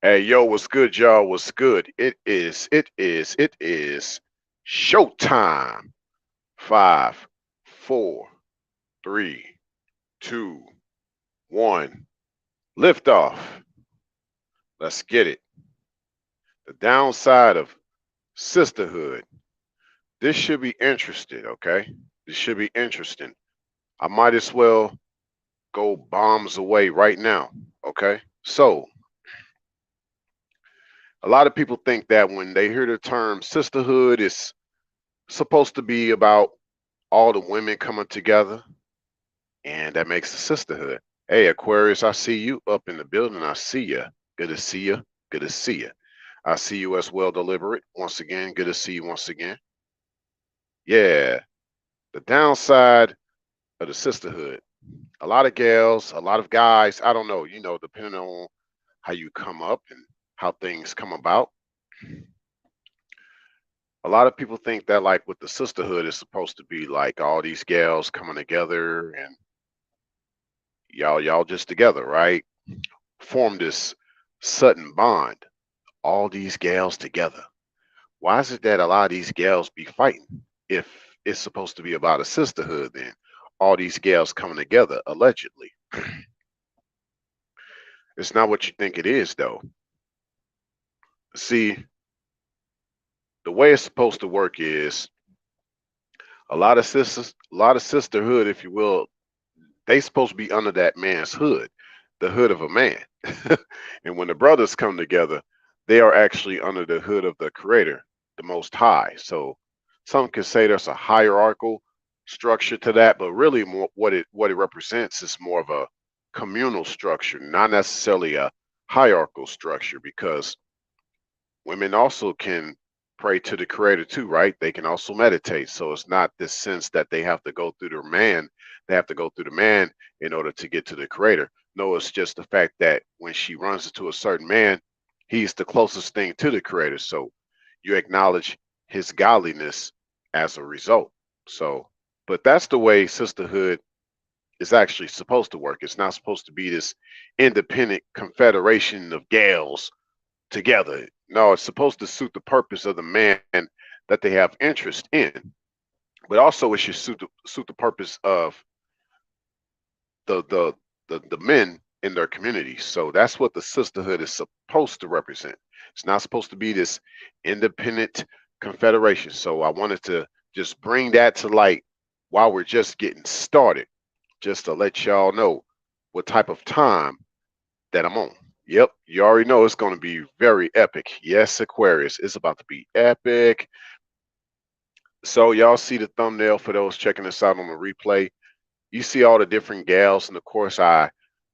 Hey, yo, what's good, y'all? What's good? It is showtime. Five, four, three, two, one. Lift off. Let's get it. The downside of sisterhood. This should be interesting, okay? This should be interesting. I might as well go bombs away right now, okay? So, a lot of people think that when they hear the term sisterhood, it's supposed to be about all the women coming together, and that makes a sisterhood. Hey, Aquarius, I see you up in the building. I see you. Good to see you. Good to see you. I see you as well, deliberate. Once again, good to see you once again. Yeah, the downside of the sisterhood. A lot of gals, a lot of guys, I don't know, depending on how you come up and how things come about. A lot of people think that like with the sisterhood is supposed to be like all these gals coming together and y'all just together, right? Form this sudden bond, all these gals together. Why is it that a lot of these gals be fighting if it's supposed to be about a sisterhood then? All these gals coming together, allegedly. It's not what you think it is, though. See, the way it's supposed to work is a lot of sisters, a lot of sisterhood, if you will, they supposed to be under that man's hood, the hood of a man. And when the brothers come together, they are actually under the hood of the creator, the most high. So some can say there's a hierarchical structure to that, but really more, what it represents is more of a communal structure, not necessarily a hierarchical structure, because women also can pray to the creator too, right? They can also meditate. So it's not this sense that they have to go through the man, they have to go through the man in order to get to the creator. No, it's just the fact that when she runs into a certain man, he's the closest thing to the creator. So you acknowledge his godliness as a result. So, but that's the way sisterhood is actually supposed to work. It's not supposed to be this independent confederation of gals together. No, it's supposed to suit the purpose of the man that they have interest in, but also it should suit the purpose of the the the men in their community. So that's what the sisterhood is supposed to represent. It's not supposed to be this independent confederation. So I wanted to just bring that to light while we're just getting started, just to let y'all know what type of time that I'm on. Yep, you already know it's going to be very epic. Yes, Aquarius, it's about to be epic. So y'all see the thumbnail for those checking us out on the replay. You see all the different gals, and of course, I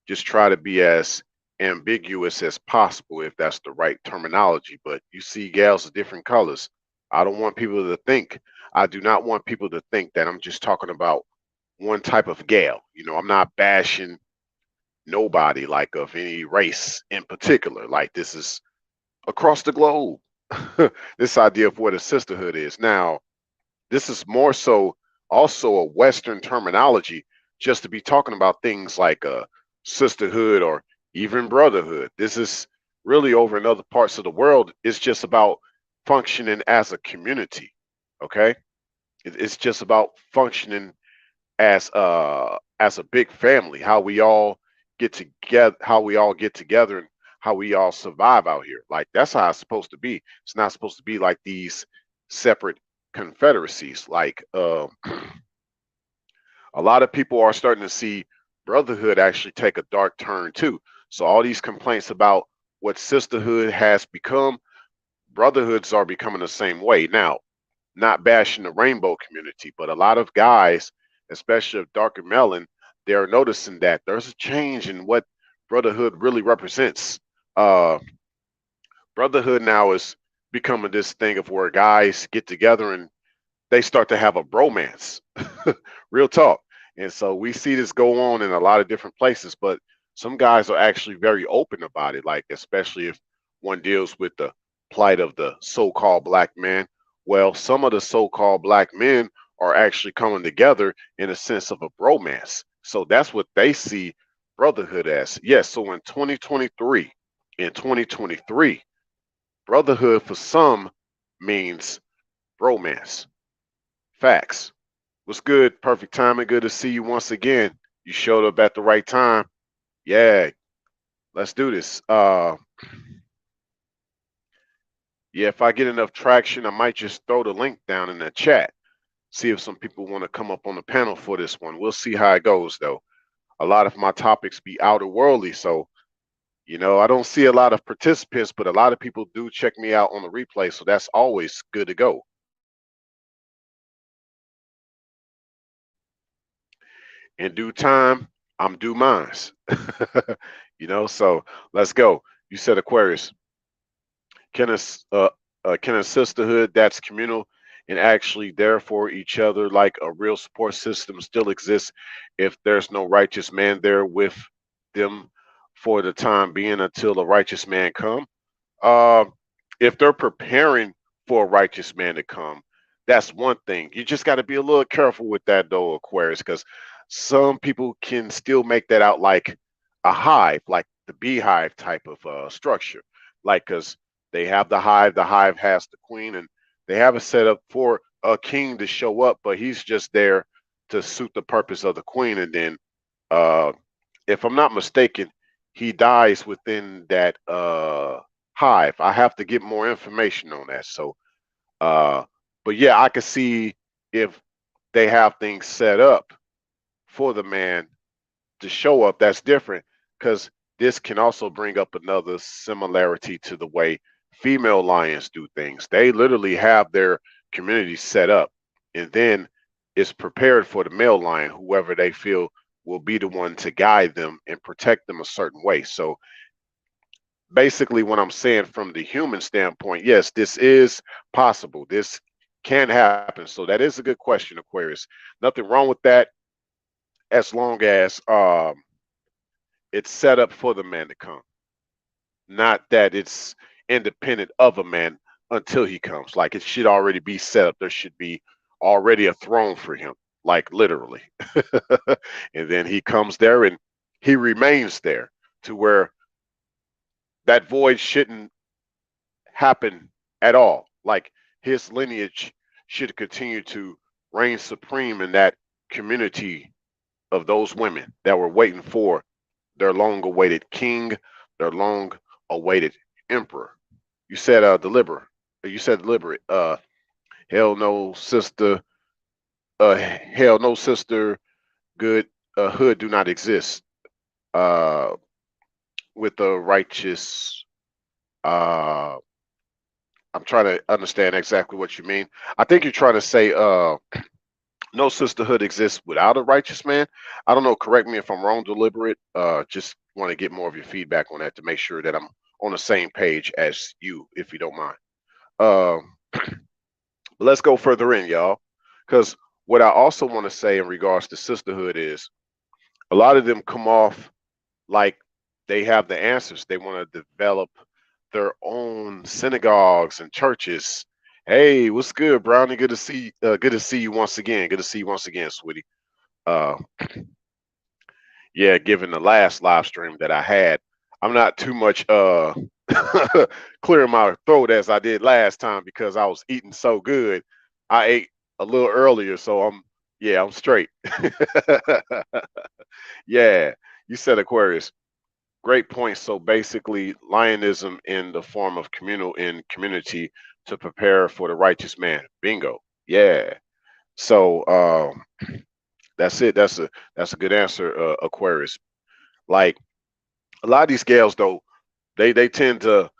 just try to be as ambiguous as possible, if that's the right terminology. But you see gals of different colors. I don't want people to think, I do not want people to think that I'm just talking about one type of gal. I'm not bashing nobody like of any race in particular. Like this is across the globe. This idea of what a sisterhood is. Now, this is more so also a Western terminology just to be talking about things like sisterhood or even brotherhood. This is really over in other parts of the world. It's just about functioning as a community. Okay. It's just about functioning as a big family, how we all get together and how we all survive out here. Like that's how it's supposed to be. It's not supposed to be like these separate confederacies. Like a lot of people are starting to see brotherhood actually take a dark turn too. So all these complaints about what sisterhood has become, brotherhoods are becoming the same way. Now, not bashing the rainbow community, but a lot of guys, especially of darker melon, they're noticing that there's a change in what brotherhood really represents. Uh, Brotherhood now is becoming this thing of where guys get together and they start to have a bromance. Real talk. And so we see this go on in a lot of different places, but some guys are actually very open about it, like especially if one deals with the plight of the so-called black man. Well, some of the so-called black men are actually coming together in a sense of a bromance. So that's what they see brotherhood as. Yes, so in 2023, in 2023. Brotherhood for some means romance. Facts. What's good? Perfect timing. Good to see you once again. You showed up at the right time. Yeah, let's do this. Yeah, if I get enough traction, I might just throw the link down in the chat. See if some people want to come up on the panel for this one. We'll see how it goes, though. A lot of my topics be outer worldly, so I don't see a lot of participants, but a lot of people do check me out on the replay, so that's always good to go. In due time, I'm due mines. So let's go. You said Aquarius. Can a can a sisterhood that's communal and actually there for each other, like a real support system, still exist if there's no righteous man there with them for the time being until a righteous man come? Uh, if they're preparing for a righteous man to come, that's one thing. You just got to be a little careful with that, though, Aquarius, because some people can still make that out like a hive, like the beehive type of structure. Like, because they have the hive has the queen, and they have it set up for a king to show up, but he's just there to suit the purpose of the queen. And then, uh, if I'm not mistaken, he dies within that hive. I have to get more information on that. So, uh, but yeah, I could see if they have things set up for the man to show up. That's different because this can also bring up another similarity to the way female lions do things. They literally have their community set up, and then it's prepared for the male lion, whoever they feel will be the one to guide them and protect them a certain way. So basically what I'm saying from the human standpoint, yes, this is possible. This can happen. So that is a good question, Aquarius. Nothing wrong with that as long as it's set up for the man to come, not that it's independent of a man until he comes. Like it should already be set up. There should be already a throne for him, like literally. And then he comes there and he remains there to where that void shouldn't happen at all. Like his lineage should continue to reign supreme in that community of those women that were waiting for their long awaited king, their long awaited emperor. You said deliberate. You said deliberate. Hell no, sister. Hell no, sister. Good hood do not exist. Uh, with the righteous. Uh, I'm trying to understand exactly what you mean. I think you're trying to say no sisterhood exists without a righteous man. I don't know. Correct me if I'm wrong, deliberate. Just want to get more of your feedback on that to make sure that I'm on the same page as you, if you don't mind. But let's go further in, y'all. Because what I also want to say in regards to sisterhood is a lot of them come off like they have the answers. They want to develop their own synagogues and churches. Hey, what's good, Brownie? Good to see you once again. Good to see you once again, sweetie. Uh, yeah, given the last live stream that I had, I'm not too much clearing my throat as I did last time because I was eating so good. I ate a little earlier, so I'm straight. Yeah, you said Aquarius. Great point. So basically, lionism in the form of communal in community to prepare for the righteous man. Bingo. Yeah. So that's it. That's a good answer, Aquarius. Like a lot of these gals, though, they tend to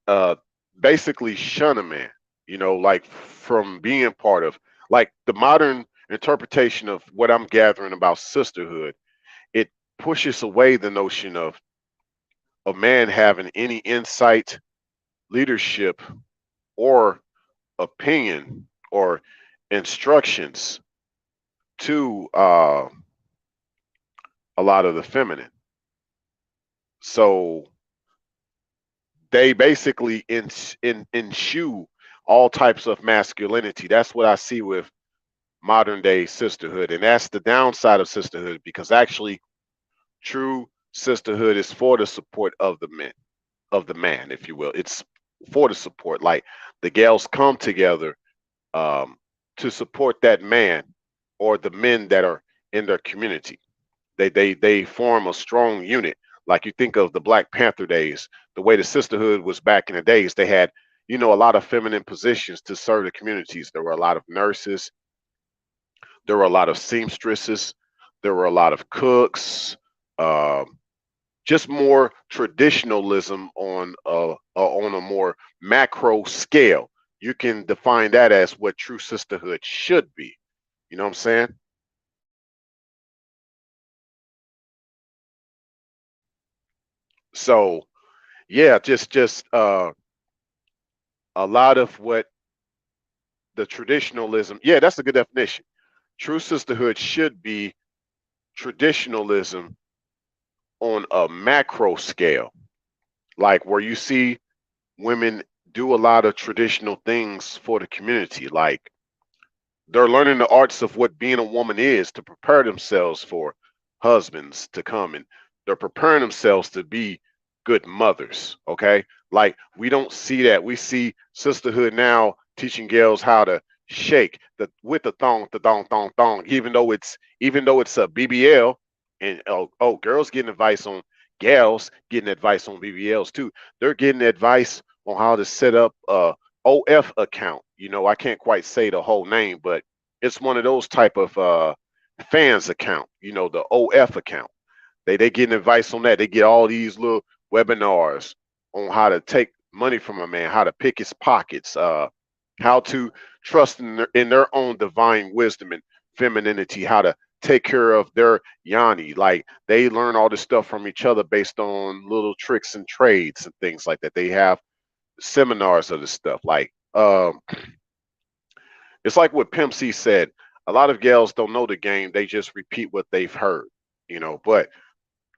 uh basically shun a man. Like from being part of like the modern interpretation of what I'm gathering about sisterhood. It pushes away the notion of a man having any insight, leadership, or opinion or instructions to a lot of the feminine. So they basically ensue all types of masculinity. That's what I see with modern day sisterhood. And that's the downside of sisterhood because actually true sisterhood is for the support of the man, if you will. It's for the support. Like the gals come together um, to support that man or the men that are in their community. They form a strong unit. Like you think of the Black Panther days, the way the sisterhood was back in the days. They had, a lot of feminine positions to serve the communities. There were a lot of nurses. There were a lot of seamstresses. There were a lot of cooks. Um, just more traditionalism on a more macro scale. You can define that as what true sisterhood should be. You know what I'm saying? So yeah, just a lot of what the traditionalism. Yeah, that's a good definition. True sisterhood should be traditionalism on a macro scale, like where you see women do a lot of traditional things for the community, like they're learning the arts of what being a woman is to prepare themselves for husbands to come, and they're preparing themselves to be good mothers. Okay. Like we don't see that. We see sisterhood now teaching girls how to shake the with the thong, even though it's a BBL, and girls getting advice on gals getting advice on BBLs too. They're getting advice on how to set up OF account. I can't quite say the whole name, but it's one of those type of fans account, the OF account. They get advice on that. They get all these little webinars on how to take money from a man, how to pick his pockets, how to trust in their own divine wisdom and femininity, how to take care of their yanni. Like they learn all this stuff from each other based on little tricks and trades and things like that. They have seminars of this stuff. Like it's like what Pimp C said. A lot of gals don't know the game; they just repeat what they've heard. But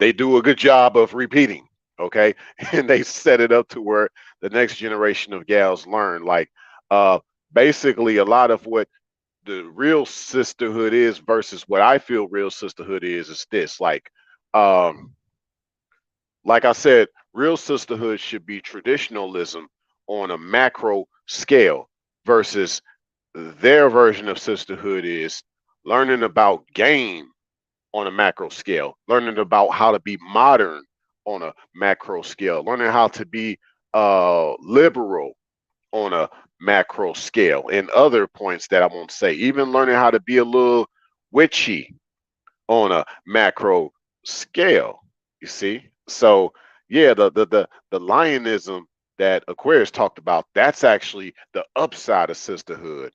they do a good job of repeating. Okay, and they set it up to where the next generation of gals learn. Like, uh, basically, a lot of what the real sisterhood is versus what I feel real sisterhood is this. Like I said, real sisterhood should be traditionalism on a macro scale versus their version of sisterhood is learning about game on a macro scale, learning about how to be modern on a macro scale, learning how to be liberal on a macro scale, and other points that I won't say, even learning how to be a little witchy on a macro scale. You see? So yeah, the lionism that Aquarius talked about, that's actually the upside of sisterhood.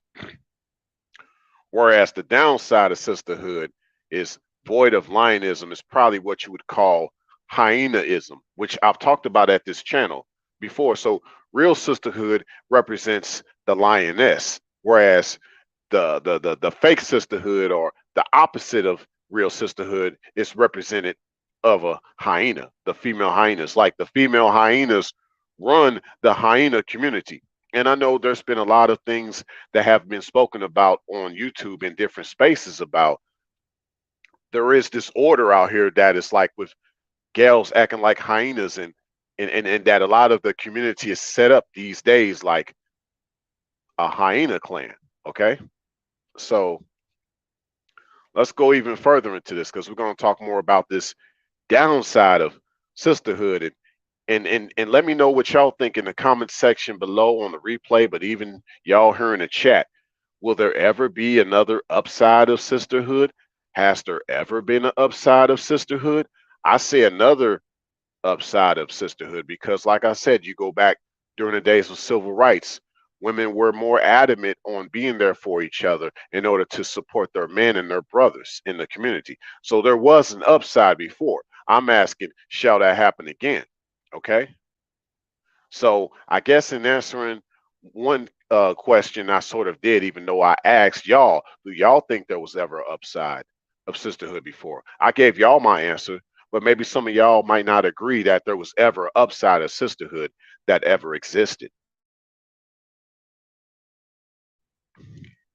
Whereas the downside of sisterhood is void of lionism, is probably what you would call hyenaism, which I've talked about at this channel before. So real sisterhood represents the lioness, whereas the fake sisterhood, or the opposite of real sisterhood, is represented of a hyena, the female hyenas. Like the female hyenas run the hyena community. And I know there's been a lot of things that have been spoken about on YouTube in different spaces about there is this order out here that is like with gals acting like hyenas, and that a lot of the community is set up these days like a hyena clan. Okay. So let's go even further into this because we're going to talk more about this downside of sisterhood, and let me know what y'all think in the comment section below on the replay, but even y'all here in the chat. Will there ever be another upside of sisterhood? Has there ever been an upside of sisterhood? I say another upside of sisterhood because, like I said, you go back during the days of civil rights, women were more adamant on being there for each other in order to support their men and their brothers in the community. So there was an upside before. I'm asking, shall that happen again? Okay. So I guess in answering one question I sort of did, even though I asked y'all, do y'all think there was ever an upside of sisterhood before? I gave y'all my answer, but maybe some of y'all might not agree that there was ever an upside of sisterhood that ever existed.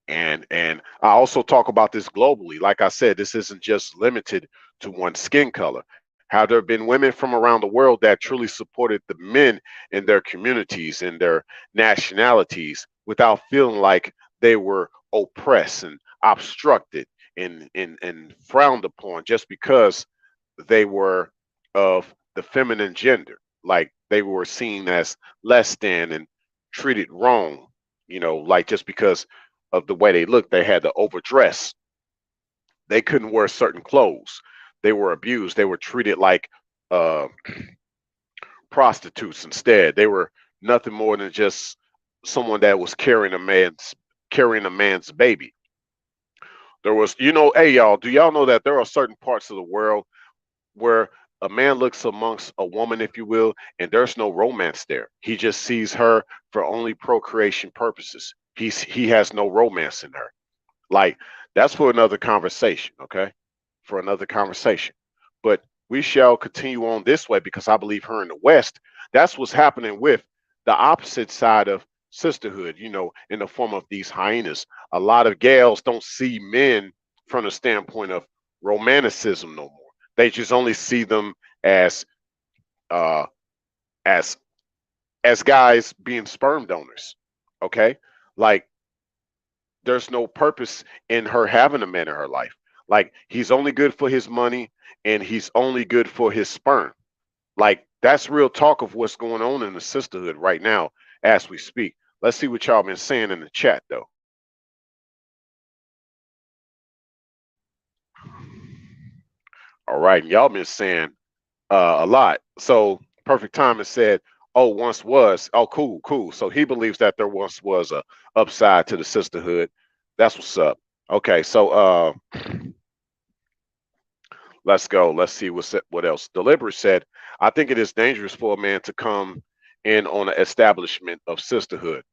And I also talk about this globally. Like I said, this isn't just limited to one skin color. Have there been women from around the world that truly supported the men in their communities and their nationalities without feeling like they were oppressed and obstructed and frowned upon just because they were of the feminine gender? Like they were seen as less than and treated wrong, like just because of the way they looked, they had to overdress. They couldn't wear certain clothes. They were abused. They were treated like uh, prostitutes instead. They were nothing more than just someone that was carrying a man's baby. There was, hey y'all, do y'all know that there are certain parts of the world where a man looks amongst a woman, if you will, and there's no romance there. He just sees her for only procreation purposes. He has no romance in her. Like that's for another conversation, okay? For another conversation. But we shall continue on this way because I believe her in the West, that's what's happening with the opposite side of sisterhood, in the form of these hyenas. A lot of gals don't see men from the standpoint of romanticism no more. They just only see them as uh as as guys being sperm donors. Okay? Like there's no purpose in her having a man in her life. Like he's only good for his money and he's only good for his sperm. Like that's real talk of what's going on in the sisterhood right now as we speak. Let's see what y'all been saying in the chat though. All right, y'all been saying a lot. So perfect time has said, "Oh, once was." Oh, cool, cool. So he believes that there once was a upside to the sisterhood. That's what's up. Okay, so let's go. Let's see what else. Deliberate said, "I think it is dangerous for a man to come in on the establishment of sisterhood."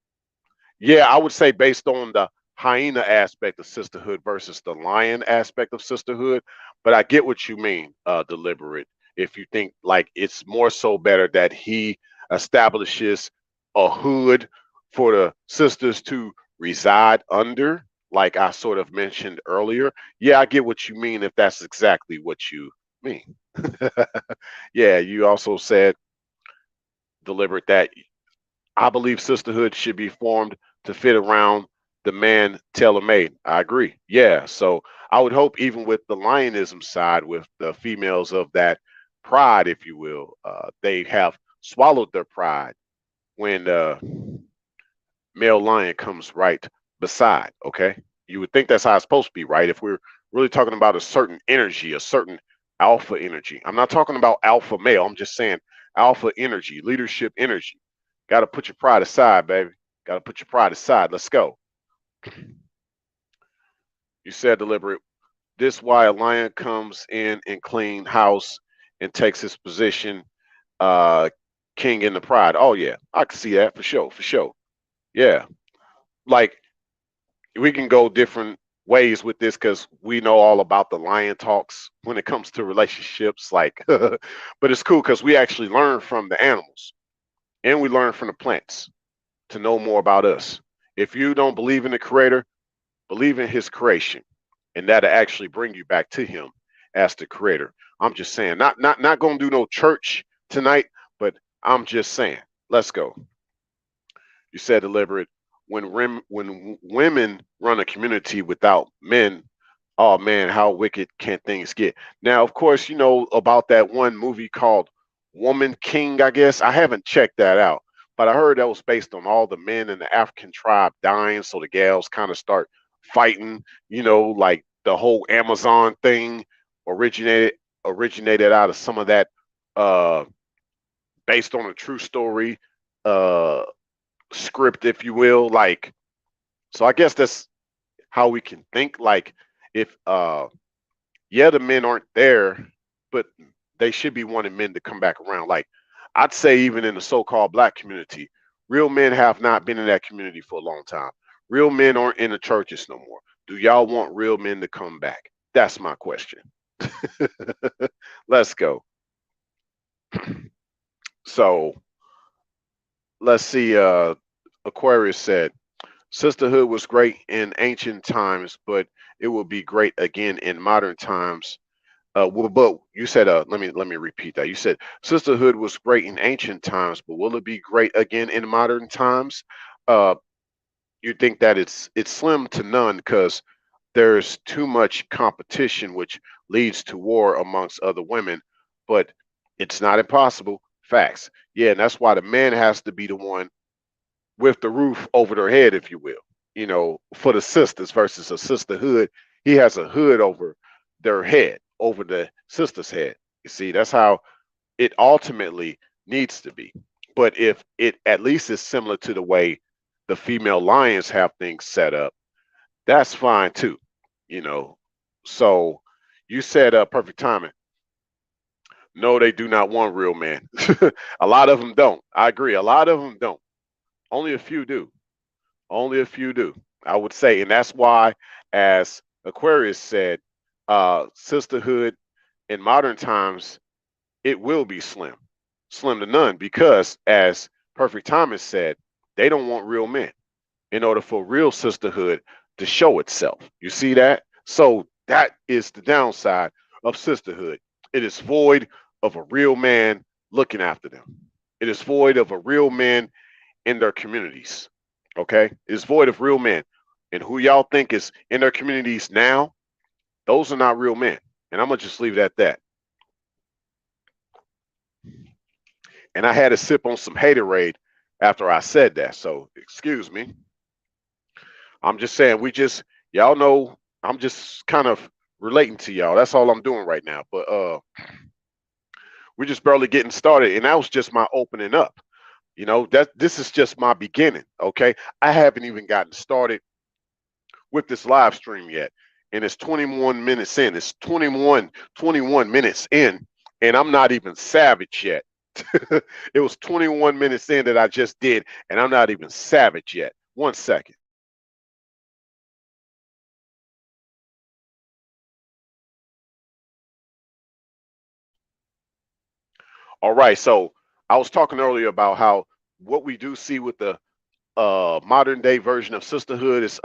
Yeah, I would say based on the hyena aspect of sisterhood versus the lion aspect of sisterhood, but I get what you mean, deliberate. If you think like it's more so better that he establishes a hood for the sisters to reside under, like I sort of mentioned earlier. Yeah, I get what you mean if that's exactly what you mean. Yeah, you also said deliberate that I believe sisterhood should be formed to fit around the man tailor made. I agree. Yeah. So I would hope, even with the lionism side, with the females of that pride, if you will, they have swallowed their pride when male lion comes right beside. Okay. You would think that's how it's supposed to be, right? If we're really talking about a certain energy, a certain alpha energy. I'm not talking about alpha male. I'm just saying alpha energy, leadership energy. Got to put your pride aside, baby. Got to put your pride aside. Let's go. You said deliberate. This why a lion comes in and clean house and takes his position, uh, king in the pride. Oh yeah, I can see that for sure, for sure. Yeah, like we can go different ways with this because we know all about the lion talks when it comes to relationships. Like, but it's cool because we actually learn from the animals and we learn from the plants to know more about us. If you don't believe in the creator, believe in his creation, and that'll actually bring you back to him as the creator. I'm just saying, not gonna do no church tonight, but I'm just saying, let's go. You said deliberate. When women run a community without men, oh man, how wicked can things get? Now, of course, you know about that one movie called Woman King, I guess. I haven't checked that out, but I heard that was based on all the men in the African tribe dying, so the gals kind of start fighting, like the whole Amazon thing originated originated out of some of that uh based on a true story uh script, if you will. Like, so I guess that's how we can think. Like, if yeah, the men aren't there, but they should be wanting men to come back around. Like, I'd say even in the so-called black community, real men have not been in that community for a long time. Real men aren't in the churches no more. Do y'all want real men to come back? That's my question. Let's go. So let's see. Aquarius said, Sisterhood was great in ancient times, but it will be great again in modern times. Well, but you said, let me repeat that. You said sisterhood was great in ancient times, but will it be great again in modern times? Uh, you think that it's slim to none because there's too much competition, which leads to war amongst other women. But it's not impossible. Facts. Yeah, and that's why the man has to be the one with the roof over their head, if you will. For the sisters versus a sisterhood, he has a hood over their head, over the sister's head. You see, that's how it ultimately needs to be. But if it at least is similar to the way the female lions have things set up, that's fine too. You know. So you said perfect timing. No, they do not want real men. A lot of them don't. I agree. A lot of them don't. Only a few do. Only a few do, I would say. And that's why, as Aquarius said, sisterhood in modern times, it will be slim, slim to none, because as Perfect Thomas said, they don't want real men in order for real sisterhood to show itself. You see that? So that is the downside of sisterhood. It is void of a real man looking after them. It is void of a real man in their communities. Okay? It's void of real men. And who y'all think is in their communities now, those are not real men. And I'm going to just leave it at that. And I had to sip on some haterade after I said that. So excuse me. I'm just saying, y'all know, I'm just kind of relating to y'all. That's all I'm doing right now. But we're just barely getting started. And that was just my opening up. That this is just my beginning. Okay. I haven't even gotten started with this live stream yet. And it's 21 minutes in. It's 21 minutes in, and I'm not even savage yet. It was 21 minutes in that I just did, and I'm not even savage yet. 1 second. All right. So I was talking earlier about how what we do see with the modern day version of sisterhood is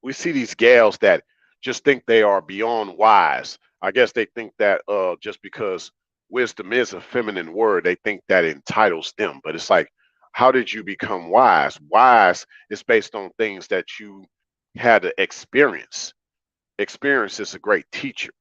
we see these gals that just think they are beyond wise. I guess they think that just because wisdom is a feminine word, they think that entitles them. But it's like, how did you become wise? Wise is based on things that you had to experience. Experience is a great teacher,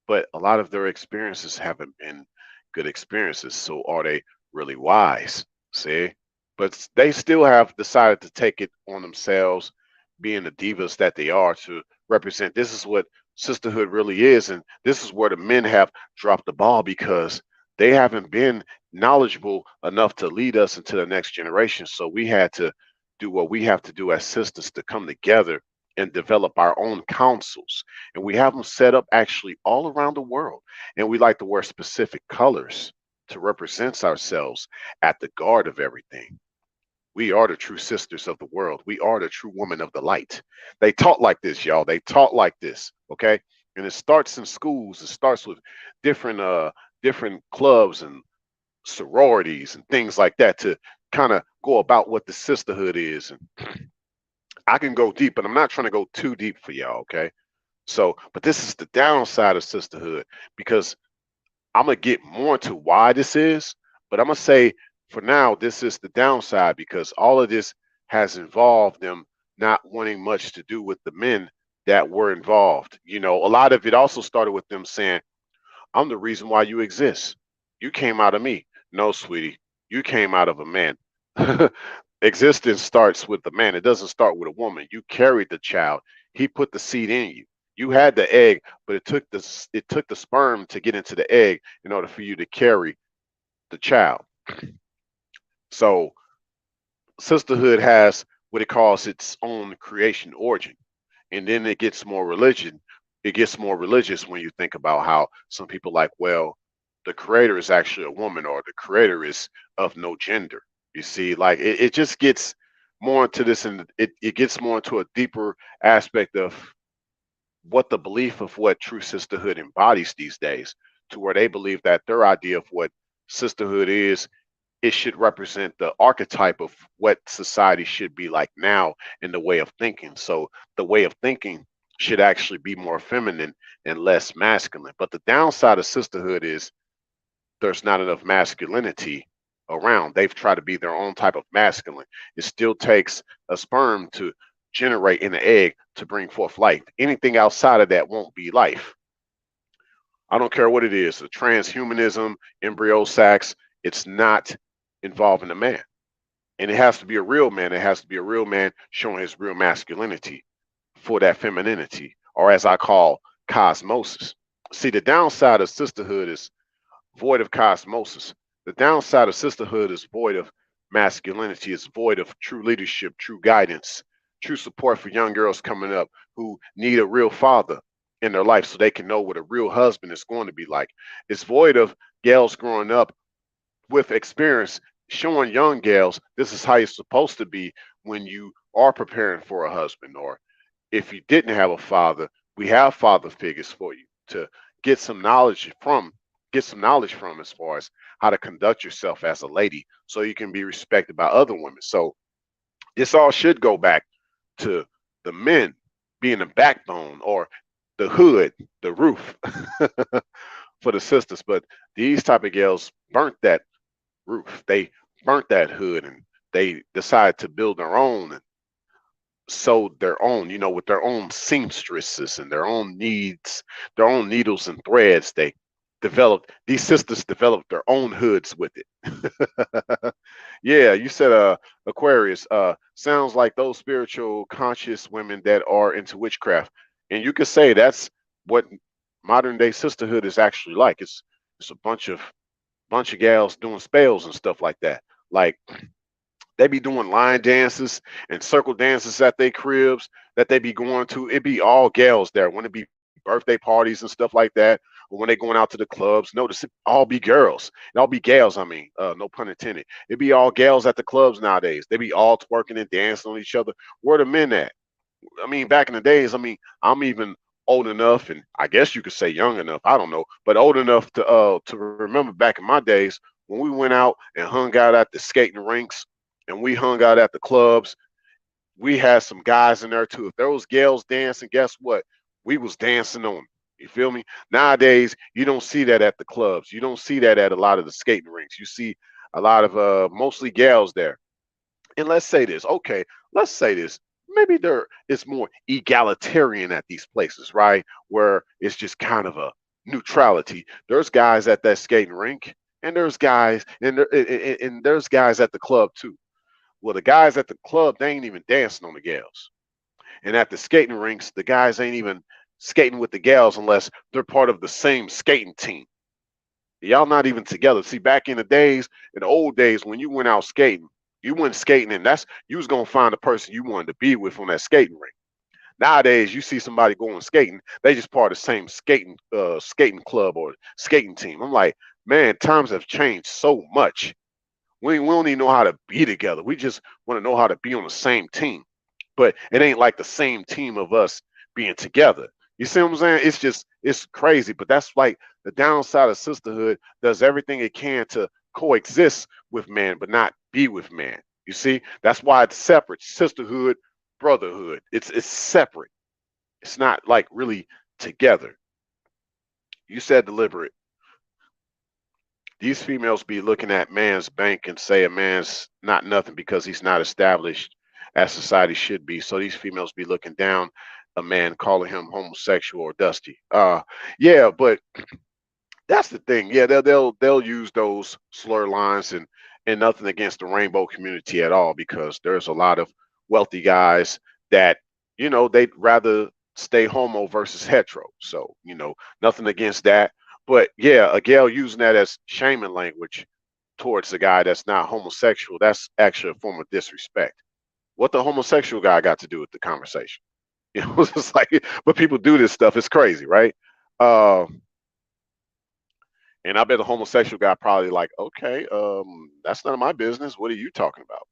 but a lot of their experiences haven't been good experiences. So are they really wise? See? But they still have decided to take it on themselves, being the divas that they are, to represent this is what sisterhood really is. And this is where the men have dropped the ball because they haven't been knowledgeable enough to lead us into the next generation. So we had to do what we have to do as sisters to come together and develop our own councils. And we have them set up actually all around the world. And we like to wear specific colors to represent ourselves at the guard of everything. We are the true sisters of the world. We are the true women of the light. They talk like this, y'all. They talk like this, okay? And it starts in schools. It starts with different clubs and sororities and things like that to kind of go about what the sisterhood is. And I can go deep, but I'm not trying to go too deep for y'all, okay? So, but this is the downside of sisterhood because I'm gonna get more into why this is, but I'm gonna say for now, this is the downside because all of this has involved them not wanting much to do with the men that were involved. A lot of it also started with them saying, I'm the reason why you exist. You came out of me. No, sweetie, you came out of a man. Existence starts with the man. It doesn't start with a woman. You carried the child. He put the seed in you. You had the egg, but it took the sperm to get into the egg in order for you to carry the child. So sisterhood has what it calls its own creation origin, and then it gets more religion. It gets more religious when you think about how some people like, well, the creator is actually a woman, or the creator is of no gender. You see, like it just gets more into this, and it gets more into a deeper aspect of what the belief of what true sisterhood embodies these days, to where they believe that their idea of what sisterhood is, it should represent the archetype of what society should be like now in the way of thinking. So the way of thinking should actually be more feminine and less masculine. But the downside of sisterhood is there's not enough masculinity around. They've tried to be their own type of masculine. It still takes a sperm to generate in the egg to bring forth life. Anything outside of that won't be life. I don't care what it is, the transhumanism, embryo sacs, it's not involving a man. And it has to be a real man. It has to be a real man showing his real masculinity for that femininity, or as I call cosmosis. See, the downside of sisterhood is void of cosmosis. The downside of sisterhood is void of masculinity. It's void of true leadership, true guidance, true support for young girls coming up who need a real father in their life so they can know what a real husband is going to be like. It's void of gals growing up with experience showing young gals this is how you're supposed to be when you are preparing for a husband, or if you didn't have a father, we have father figures for you to get some knowledge from, as far as how to conduct yourself as a lady so you can be respected by other women. So this all should go back to the men being the backbone, or the hood, the roof for the sisters. But these type of girls burnt that roof. They burnt that hood, and they decided to build their own and sewed their own, with their own seamstresses and their own needs, their own needles and threads. These sisters developed their own hoods with it. Yeah, you said Aquarius. Sounds like those spiritual conscious women that are into witchcraft. And you could say that's what modern day sisterhood is actually like. It's a bunch of gals doing spells and stuff like that. Like they be doing line dances and circle dances at their cribs that they be going to. It be all gals there. When it be birthday parties and stuff like that, or when they going out to the clubs, notice it all be girls. It all be gals, I mean, no pun intended. It be all gals at the clubs nowadays. They be all twerking and dancing on each other. Where the men at? I mean, back in the days, I mean, I'm even old enough, and I guess you could say young enough, I don't know, but old enough to remember back in my days when we went out and hung out at the skating rinks and we hung out at the clubs. We had some guys in there too. If there was gals dancing, guess what? We was dancing on 'em. You feel me? Nowadays, you don't see that at the clubs. You don't see that at a lot of the skating rinks. You see a lot of mostly gals there. And let's say this, okay, let's say this. Maybe there is more egalitarian at these places, right? Where it's just kind of a neutrality. There's guys at that skating rink, and there's guys, and there's guys at the club too. Well, the guys at the club, they ain't even dancing on the gals. And at the skating rinks, the guys ain't even skating with the gals unless they're part of the same skating team. Y'all not even together. See, back in the days, in the old days, when you went out skating, you went skating, and that's you was gonna find the person you wanted to be with on that skating rink. Nowadays, you see somebody going skating, they just part of the same skating club or skating team. I'm like, man, times have changed so much. We don't even know how to be together. We just want to know how to be on the same team. But it ain't like the same team of us being together. You see what I'm saying? It's crazy. But that's like the downside of sisterhood does everything it can to coexist with man, but not be with man. You see? That's why it's separate. Sisterhood, brotherhood. It's separate. It's not like really together. You said deliberate. These females be looking at man's bank and say a man's not nothing because he's not established as society should be. So these females be looking down a man, calling him homosexual or dusty. Yeah, but that's the thing. Yeah, they'll use those slur lines, and nothing against the rainbow community at all, because there's a lot of wealthy guys that they'd rather stay homo versus hetero. So nothing against that. But yeah, a gal using that as shaming language towards a guy that's not homosexual, that's actually a form of disrespect. What the homosexual guy got to do with the conversation? It's just like, but people do this stuff. It's crazy, right? Uh, and I bet the homosexual guy probably like, okay, that's none of my business. What are you talking about?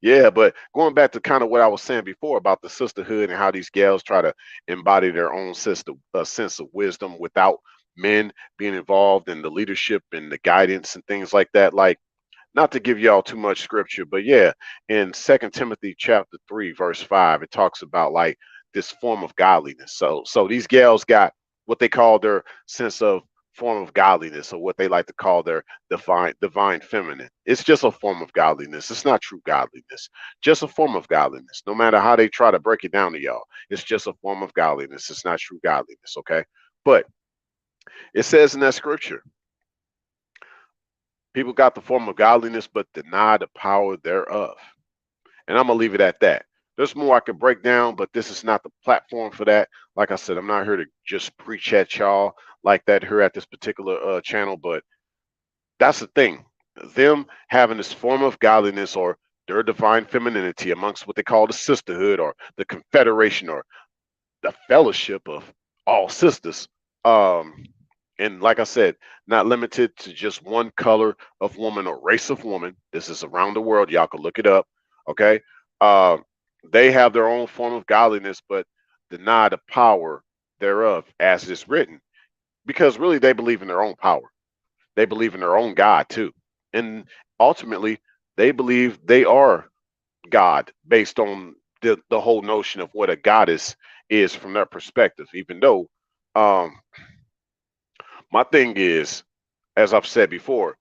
Yeah, but going back to kind of what I was saying before about the sisterhood and how these gals try to embody their own sense of wisdom without men being involved in the leadership and the guidance and things like that. Like, not to give y'all too much scripture, but yeah, in Second Timothy chapter 3, verse 5, it talks about like this form of godliness. So these gals got what they call their sense of form of godliness, or what they like to call their divine feminine. It's just a form of godliness. It's not true godliness. Just a form of godliness. No matter how they try to break it down to y'all, it's just a form of godliness. It's not true godliness. Okay, but it says in that scripture, people got the form of godliness, but deny the power thereof. And I'm gonna leave it at that. There's more I could break down, but this is not the platform for that. Like I said, I'm not here to just preach at y'all like that here at this particular channel, but that's the thing. Them having this form of godliness, or their divine femininity, amongst what they call the sisterhood or the confederation or the fellowship of all sisters. Um, and like I said, not limited to just one color of woman or race of woman. This is around the world. Y'all can look it up. Okay. Uh, they have their own form of godliness, but deny the power thereof, as it is written, because really they believe in their own power. They believe in their own God too. And ultimately, they believe they are God based on the whole notion of what a goddess is from their perspective, even though my thing is, as I've said before,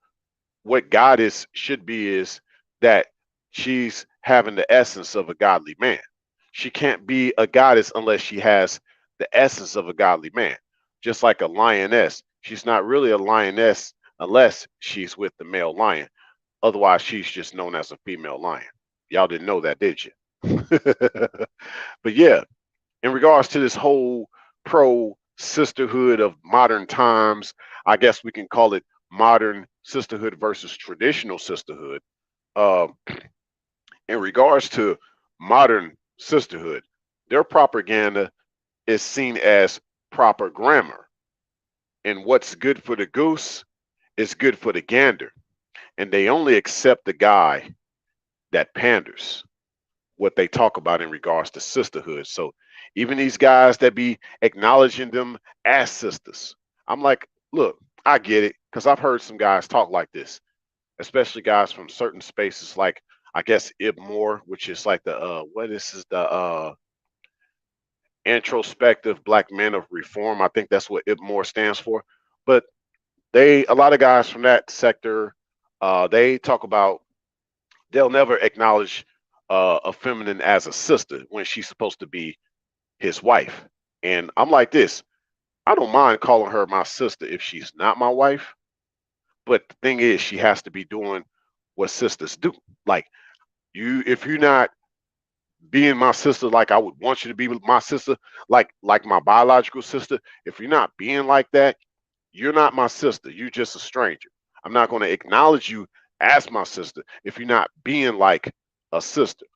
what goddess should be is that she's having the essence of a godly man. She can't be a goddess unless she has the essence of a godly man. Just like a lioness, she's not really a lioness unless she's with the male lion. Otherwise, she's just known as a female lion. Y'all didn't know that, did you? But yeah, in regards to this whole pro sisterhood of modern times, I guess we can call it modern sisterhood versus traditional sisterhood. Uh, in regards to modern sisterhood, their propaganda is seen as proper grammar. And what's good for the goose is good for the gander. And they only accept the guy that panders, what they talk about in regards to sisterhood. So even these guys that be acknowledging them as sisters, I'm like, look, I get it, because I've heard some guys talk like this, especially guys from certain spaces, like I guess Ib Moore, which is like the what is the introspective black men of reform. I think that's what Ib Moore stands for. But a lot of guys from that sector, they talk about, they'll never acknowledge a feminine as a sister when she's supposed to be his wife. And I'm like this, I don't mind calling her my sister if she's not my wife. But the thing is, she has to be doing what sisters do. Like, if you're not being my sister like I would want you to be my sister, like my biological sister, if you're not being like that, you're not my sister. You're just a stranger. I'm not going to acknowledge you as my sister if you're not being like a sister.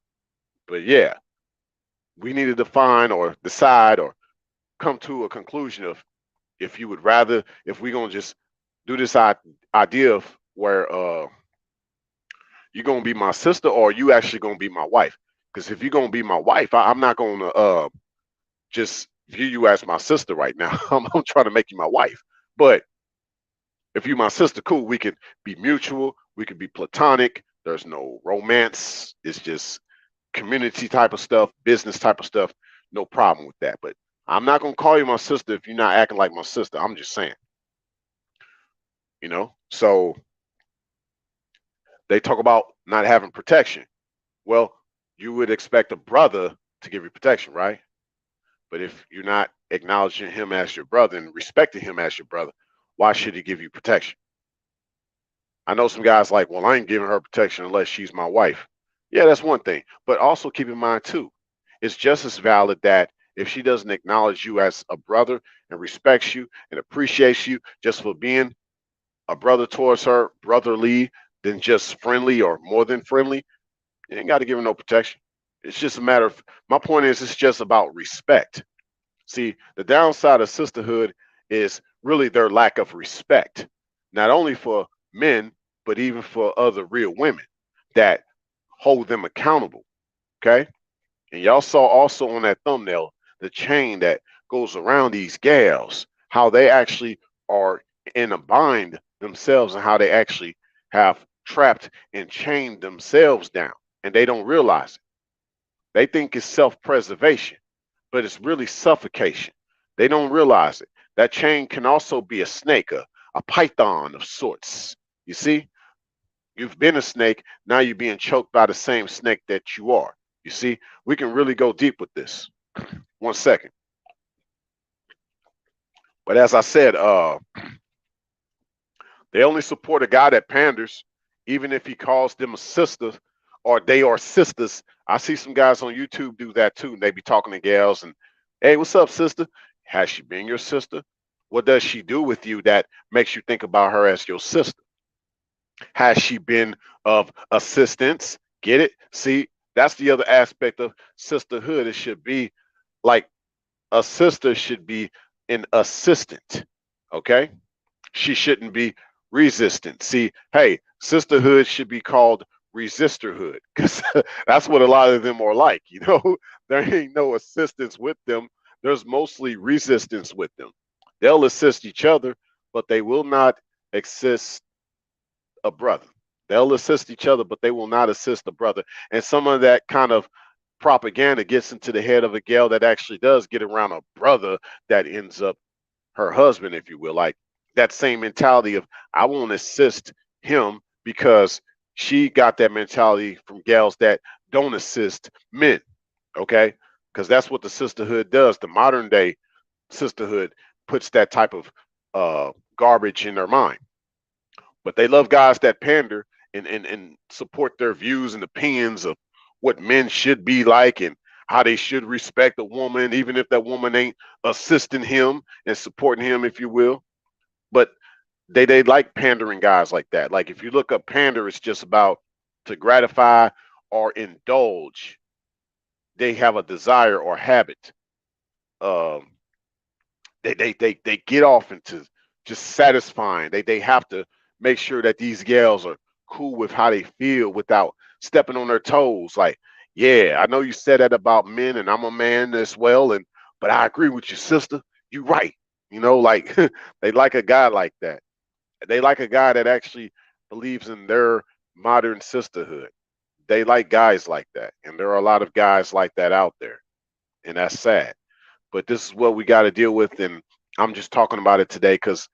But yeah, we need to define or decide or come to a conclusion of, if you would rather, if we're going to just do this idea of where you're going to be my sister, or you actually going to be my wife. Because if you're going to be my wife, I'm not going to just view you as my sister right now. I'm trying to make you my wife. But if you're my sister, cool, we can be mutual, we can be platonic. There's no romance. It's just community type of stuff, business type of stuff. No problem with that. But I'm not going to call you my sister if you're not acting like my sister. I'm just saying, So they talk about not having protection. Well, you would expect a brother to give you protection, right? But if you're not acknowledging him as your brother and respecting him as your brother, why should he give you protection? I know some guys like, well, I ain't giving her protection unless she's my wife. Yeah, that's one thing. But also keep in mind, too, it's just as valid that if she doesn't acknowledge you as a brother and respects you and appreciates you just for being a brother towards her, brotherly, than just friendly or more than friendly, you ain't got to give her no protection. It's just a matter of, my point is, it's just about respect. See, the downside of sisterhood is really their lack of respect, not only for men, but even for other real women that hold them accountable. Okay. And y'all saw also on that thumbnail the chain that goes around these gals, how they actually are in a bind themselves, and how they actually have trapped and chained themselves down, and they don't realize it. They think it's self-preservation. but it's really suffocation. They don't realize it. That chain can also be a snake, a python of sorts. You see, you've been a snake, now you're being choked by the same snake that you are. You see, we can really go deep with this. 1 second. But as I said, they only support a guy that panders, even if he calls them a sister or they are sisters. I see some guys on YouTube do that too. They be talking to gals and, hey, what's up, sister? Has she been your sister? What does she do with you that makes you think about her as your sister? Has she been of assistance? Get it? See, that's the other aspect of sisterhood. It should be like a sister should be an assistant. Okay? She shouldn't be resistant. See, hey, sisterhood should be called resistorhood because that's what a lot of them are like. You know, there ain't no assistance with them. There's mostly resistance with them. They'll assist each other, but they will not assist a brother. They'll assist each other, but they will not assist a brother. And some of that kind of propaganda gets into the head of a gal that actually does get around a brother that ends up her husband, if you will. Like that same mentality of I won't assist him because she got that mentality from gals that don't assist men. Okay, because that's what the sisterhood does. The modern day sisterhood puts that type of garbage in their mind, but they love guys that pander and support their views and opinions of what men should be like and how they should respect a woman, even if that woman ain't assisting him and supporting him, if you will. But they like pandering guys like that. Like if you look up pander, it's just about to gratify or indulge. They have a desire or habit. Um, they get off into just satisfying. They have to make sure that these gals are cool with how they feel without stepping on their toes. Like, yeah, I know you said that about men, and I'm a man as well, and but I agree with you, sister. You right. You know, like they like a guy like that. They like a guy that actually believes in their modern sisterhood. They like guys like that, and there are a lot of guys like that out there, and that's sad. But this is what we got to deal with, and I'm just talking about it today because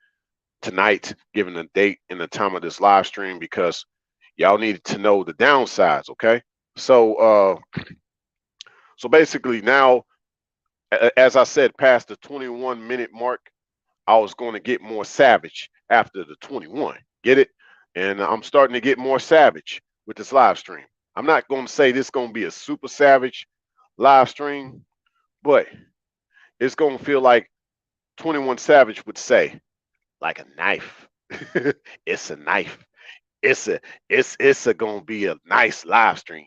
tonight, given the date and the time of this live stream, because y'all need to know the downsides. Okay, so so basically now, as I said, past the 21-minute mark, I was going to get more savage after the 21. Get it? And I'm starting to get more savage with this live stream. I'm not going to say this is going to be a super savage live stream, but it's going to feel like 21 Savage would say, like a knife. It's a knife. It's a it's a gonna be a nice live stream.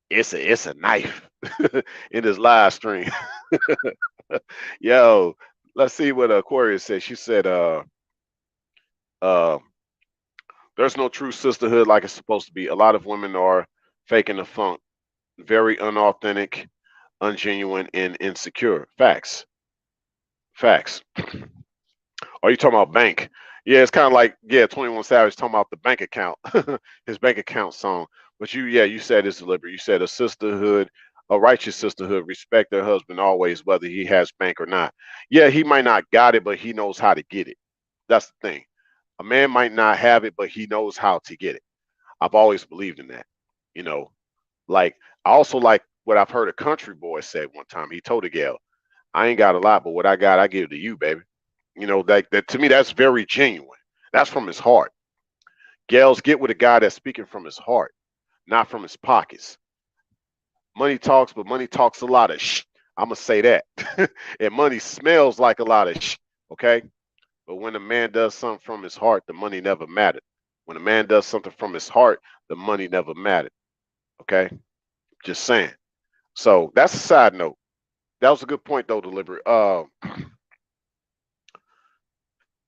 It's a knife in this live stream. Yo, let's see what Aquarius said. She said, uh there's no true sisterhood like it's supposed to be. A lot of women are faking the funk, very unauthentic, ungenuine, and insecure. Facts. Facts. Are you talking about bank? Yeah, it's kind of like, yeah, 21 Savage talking about the bank account, his bank account song. But you, yeah, you said it's deliberate. You said a sisterhood, a righteous sisterhood, respect their husband always, whether he has bank or not. Yeah, he might not got it, but he knows how to get it. That's the thing. A man might not have it, but he knows how to get it. I've always believed in that. You know, like I also like what I've heard a country boy say one time. He told a gal, I ain't got a lot, but what I got, I give to you, baby. You know, that to me, that's very genuine. That's from his heart. Gals get with a guy that's speaking from his heart, not from his pockets. Money talks, but money talks a lot of shh. I'm gonna say that. And money smells like a lot of shh. Okay, but when a man does something from his heart, the money never mattered. When a man does something from his heart, the money never mattered. Okay, just saying. So that's a side note. That was a good point, though, deliberate.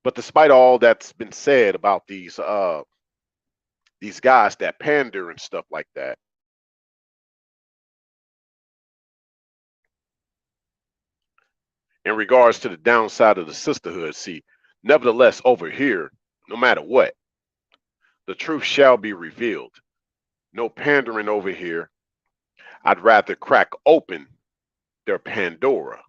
But despite all that's been said about these guys that pander and stuff like that, in regards to the downside of the sisterhood, see, nevertheless, over here, no matter what, the truth shall be revealed. No pandering over here. I'd rather crack open their Pandora.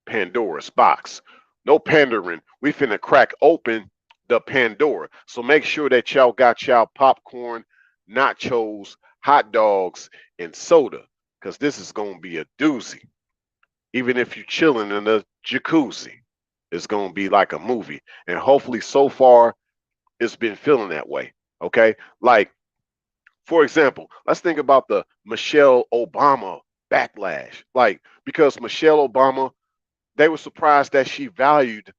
Pandora's box. No pandering. We finna crack open the Pandora. So make sure that y'all got y'all popcorn, nachos, hot dogs, and soda, because this is gonna be a doozy. Even if you're chilling in a jacuzzi, it's gonna be like a movie. And hopefully, so far, it's been feeling that way. Okay, like for example, let's think about the Michelle Obama backlash. Like, because Michelle Obama, they were surprised that she valued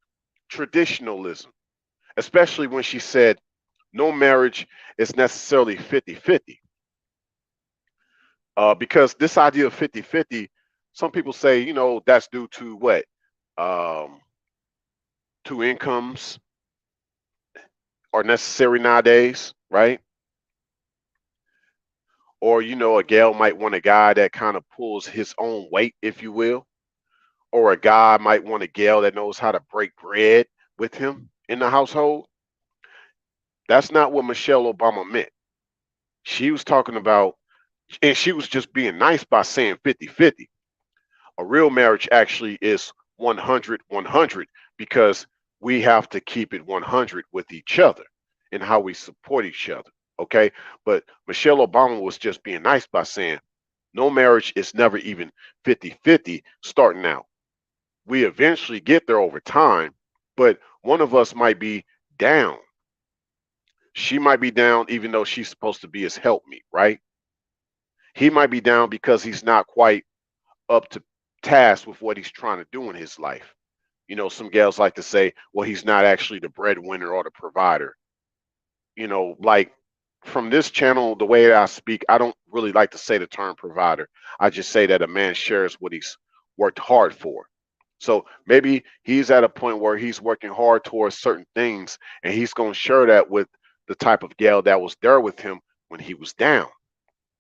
traditionalism, especially when she said no marriage is necessarily 50-50. Because this idea of 50-50, some people say, that's due to what? Um, Two incomes are necessary nowadays, right? Or, a gal might want a guy that kind of pulls his own weight, if you will. Or a guy might want a gal that knows how to break bread with him in the household. That's not what Michelle Obama meant. She was talking about, and she was just being nice by saying 50-50. A real marriage actually is 100-100, because we have to keep it 100 with each other and how we support each other. Okay. But Michelle Obama was just being nice by saying no marriage is never even 50-50 starting out. We eventually get there over time, but one of us might be down. She might be down even though she's supposed to be his helpmeet, right? He might be down because he's not quite up to task with what he's trying to do in his life. Some gals like to say, well, he's not actually the breadwinner or the provider. Like, from this channel, the way I speak, I don't really like to say the term provider. I just say that a man shares what he's worked hard for. So maybe he's at a point where he's working hard towards certain things, and he's going to share that with the type of gal that was there with him when he was down,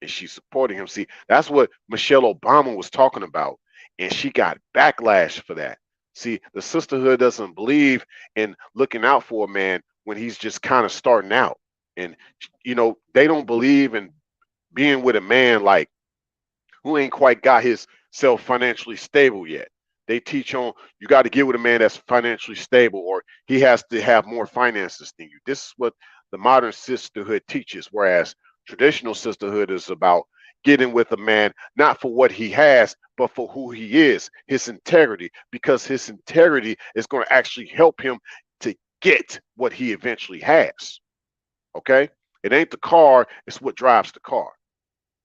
and she's supporting him. See, that's what Michelle Obama was talking about, and she got backlash for that. See, the sisterhood doesn't believe in looking out for a man when he's just kind of starting out. And they don't believe in being with a man like who ain't quite got himself financially stable yet. They teach on, you got to get with a man that's financially stable, or he has to have more finances than you. This is what the modern sisterhood teaches, whereas traditional sisterhood is about getting with a man not for what he has, but for who he is, his integrity, because his integrity is going to actually help him to get what he eventually has. Okay? It ain't the car, it's what drives the car.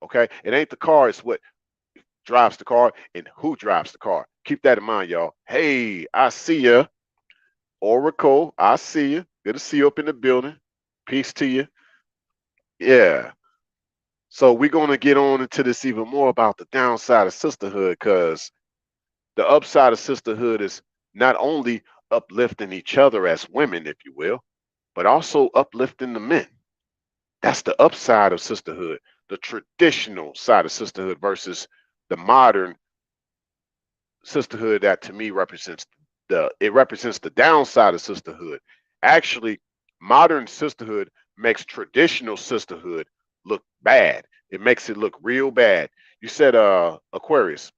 Okay? It ain't the car, it's what drives the car and who drives the car. Keep that in mind, y'all. Hey, I see ya. Oracle, I see you. Good to see you up in the building. Peace to you. Yeah. So we're going to get on into this even more about the downside of sisterhood, because the upside of sisterhood is not only uplifting each other as women, if you will, but also uplifting the men. That's the upside of sisterhood, the traditional side of sisterhood versus the modern sisterhood that to me represents the downside of sisterhood. Actually, modern sisterhood makes traditional sisterhood look bad. It makes it look real bad. You said Aquarius.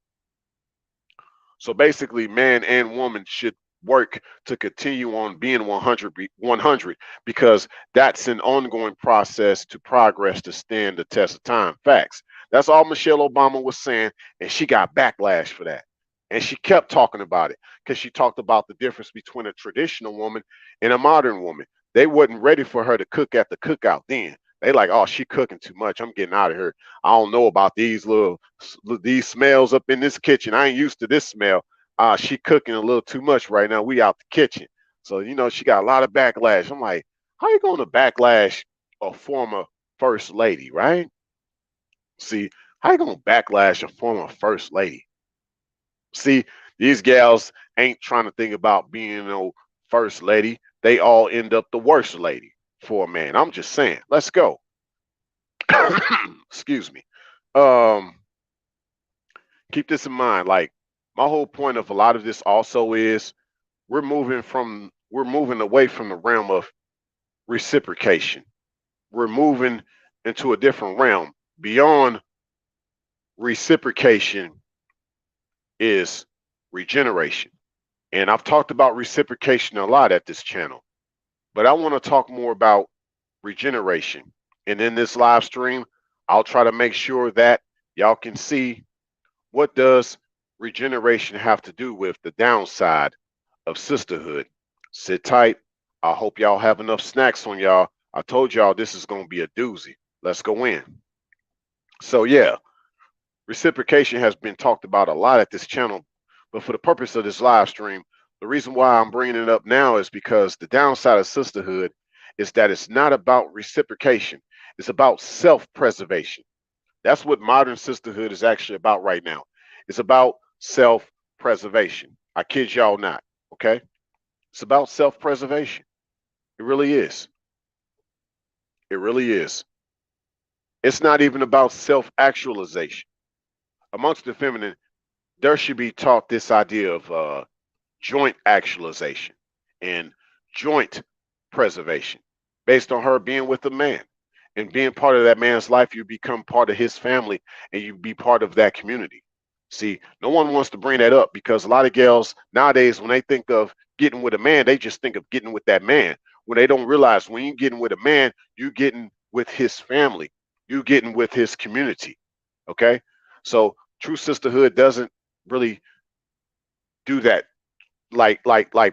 So basically, man and woman should work to continue on being 100 because that's an ongoing process to progress to stand the test of time. Facts. That's all Michelle Obama was saying, and she got backlash for that. And she kept talking about it because she talked about the difference between a traditional woman and a modern woman. They wasn't ready for her to cook at the cookout then. They like, oh, she cooking too much. I'm getting out of here. I don't know about these smells up in this kitchen. I ain't used to this smell. She cooking a little too much right now. We out the kitchen. So, she got a lot of backlash. I'm like, how you going to backlash a former first lady, right? See, how you going to backlash a former first lady? See, these gals ain't trying to think about being no first lady. They all end up the worst lady for a man. I'm just saying. Let's go. Excuse me. Um, Keep this in mind. Like, my whole point of a lot of this also is we're moving away from the realm of reciprocation. We're moving into a different realm. Beyond reciprocation is regeneration. And I've talked about reciprocation a lot at this channel, but I want to talk more about regeneration. And in this live stream, I'll try to make sure that y'all can see what does regeneration have to do with the downside of sisterhood. Sit tight. I hope y'all have enough snacks on y'all. I told y'all this is going to be a doozy. Let's go in. So yeah, reciprocation has been talked about a lot at this channel, but for the purpose of this live stream, the reason why I'm bringing it up now is because the downside of sisterhood is that it's not about reciprocation. It's about self-preservation. That's what modern sisterhood is actually about right now. It's about self-preservation. I kid y'all not, okay? It's about self-preservation. It really is. It really is. It's not even about self-actualization. Amongst the feminine, there should be taught this idea of joint actualization and joint preservation based on her being with a man. And being part of that man's life, you become part of his family and you be part of that community. See, no one wants to bring that up because a lot of girls nowadays, when they think of getting with a man, they just think of getting with that man. When they don't realize when you're getting with a man, you're getting with his family, you're getting with his community. Okay. So true sisterhood doesn't really do that like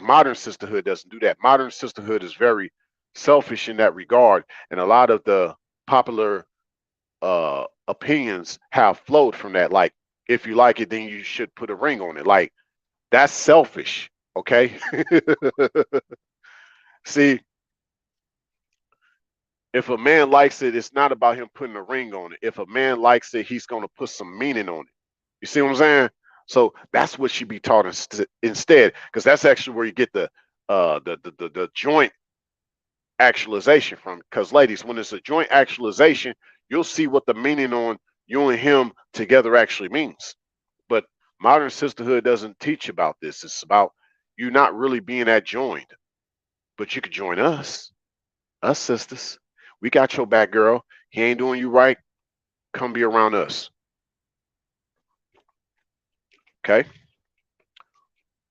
modern sisterhood doesn't do that. Modern sisterhood is very selfish in that regard, and a lot of the popular opinions have flowed from that. Like, if you like it, then you should put a ring on it. Like, that's selfish. Okay. See, if a man likes it, it's not about him putting a ring on it. If a man likes it, he's going to put some meaning on it. You see what I'm saying? So that's what should be taught instead, because that's actually where you get the joint actualization from. Because ladies, when it's a joint actualization, you'll see what the meaning on you and him together actually means. But modern sisterhood doesn't teach about this. It's about you not really being that joined, but you could join us sisters. We got your back, girl. He ain't doing you right. Come be around us. Okay?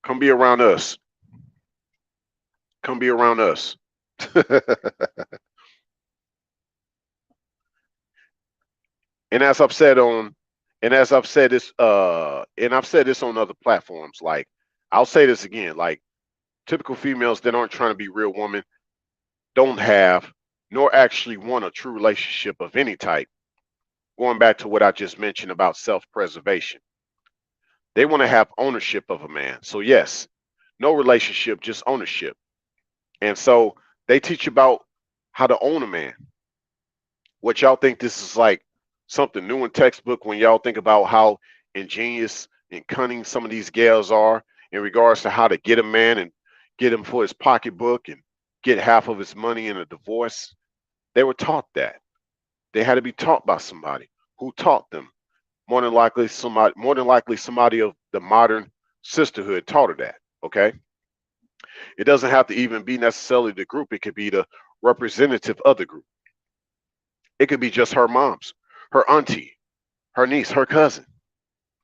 Come be around us. Come be around us. And as I've said on, and as I've said this, and I've said this on other platforms, like, I'll say this again, like, typical females that aren't trying to be real women don't have, nor actually want a true relationship of any type. Going back to what I just mentioned about self-preservation. They want to have ownership of a man. So yes, no relationship, just ownership. And so they teach about how to own a man. What y'all think this is like something new in textbook when y'all think about how ingenious and cunning some of these gals are in regards to how to get a man and get him for his pocketbook and get half of his money in a divorce. They were taught that. They had to be taught by somebody who taught them. More than likely somebody of the modern sisterhood taught her that. Okay. It doesn't have to even be necessarily the group. It could be the representative of the group. It could be just her mom's, her auntie, her niece, her cousin.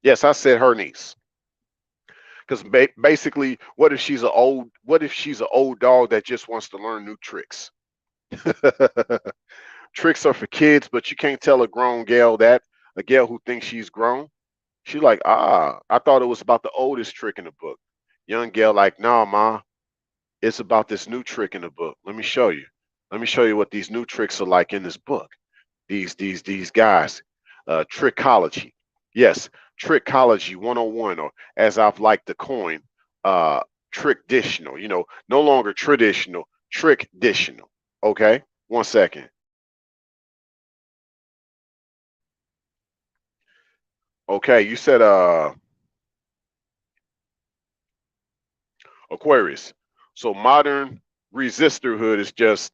Yes, I said her niece. Because basically, what if she's an old dog that just wants to learn new tricks? Tricks are for kids, but you can't tell a grown gal that, a gal who thinks she's grown. She's like, I thought it was about the oldest trick in the book. Young gal like, nah, ma, it's about this new trick in the book. Let me show you. Let me show you what these new tricks are like in this book. These guys, trickology. Yes, trickology 101, or as I've liked to coin, traditional. You know, no longer traditional, trick-ditional. Okay, 1 second. Okay, you said Aquarius. So modern resisterhood is just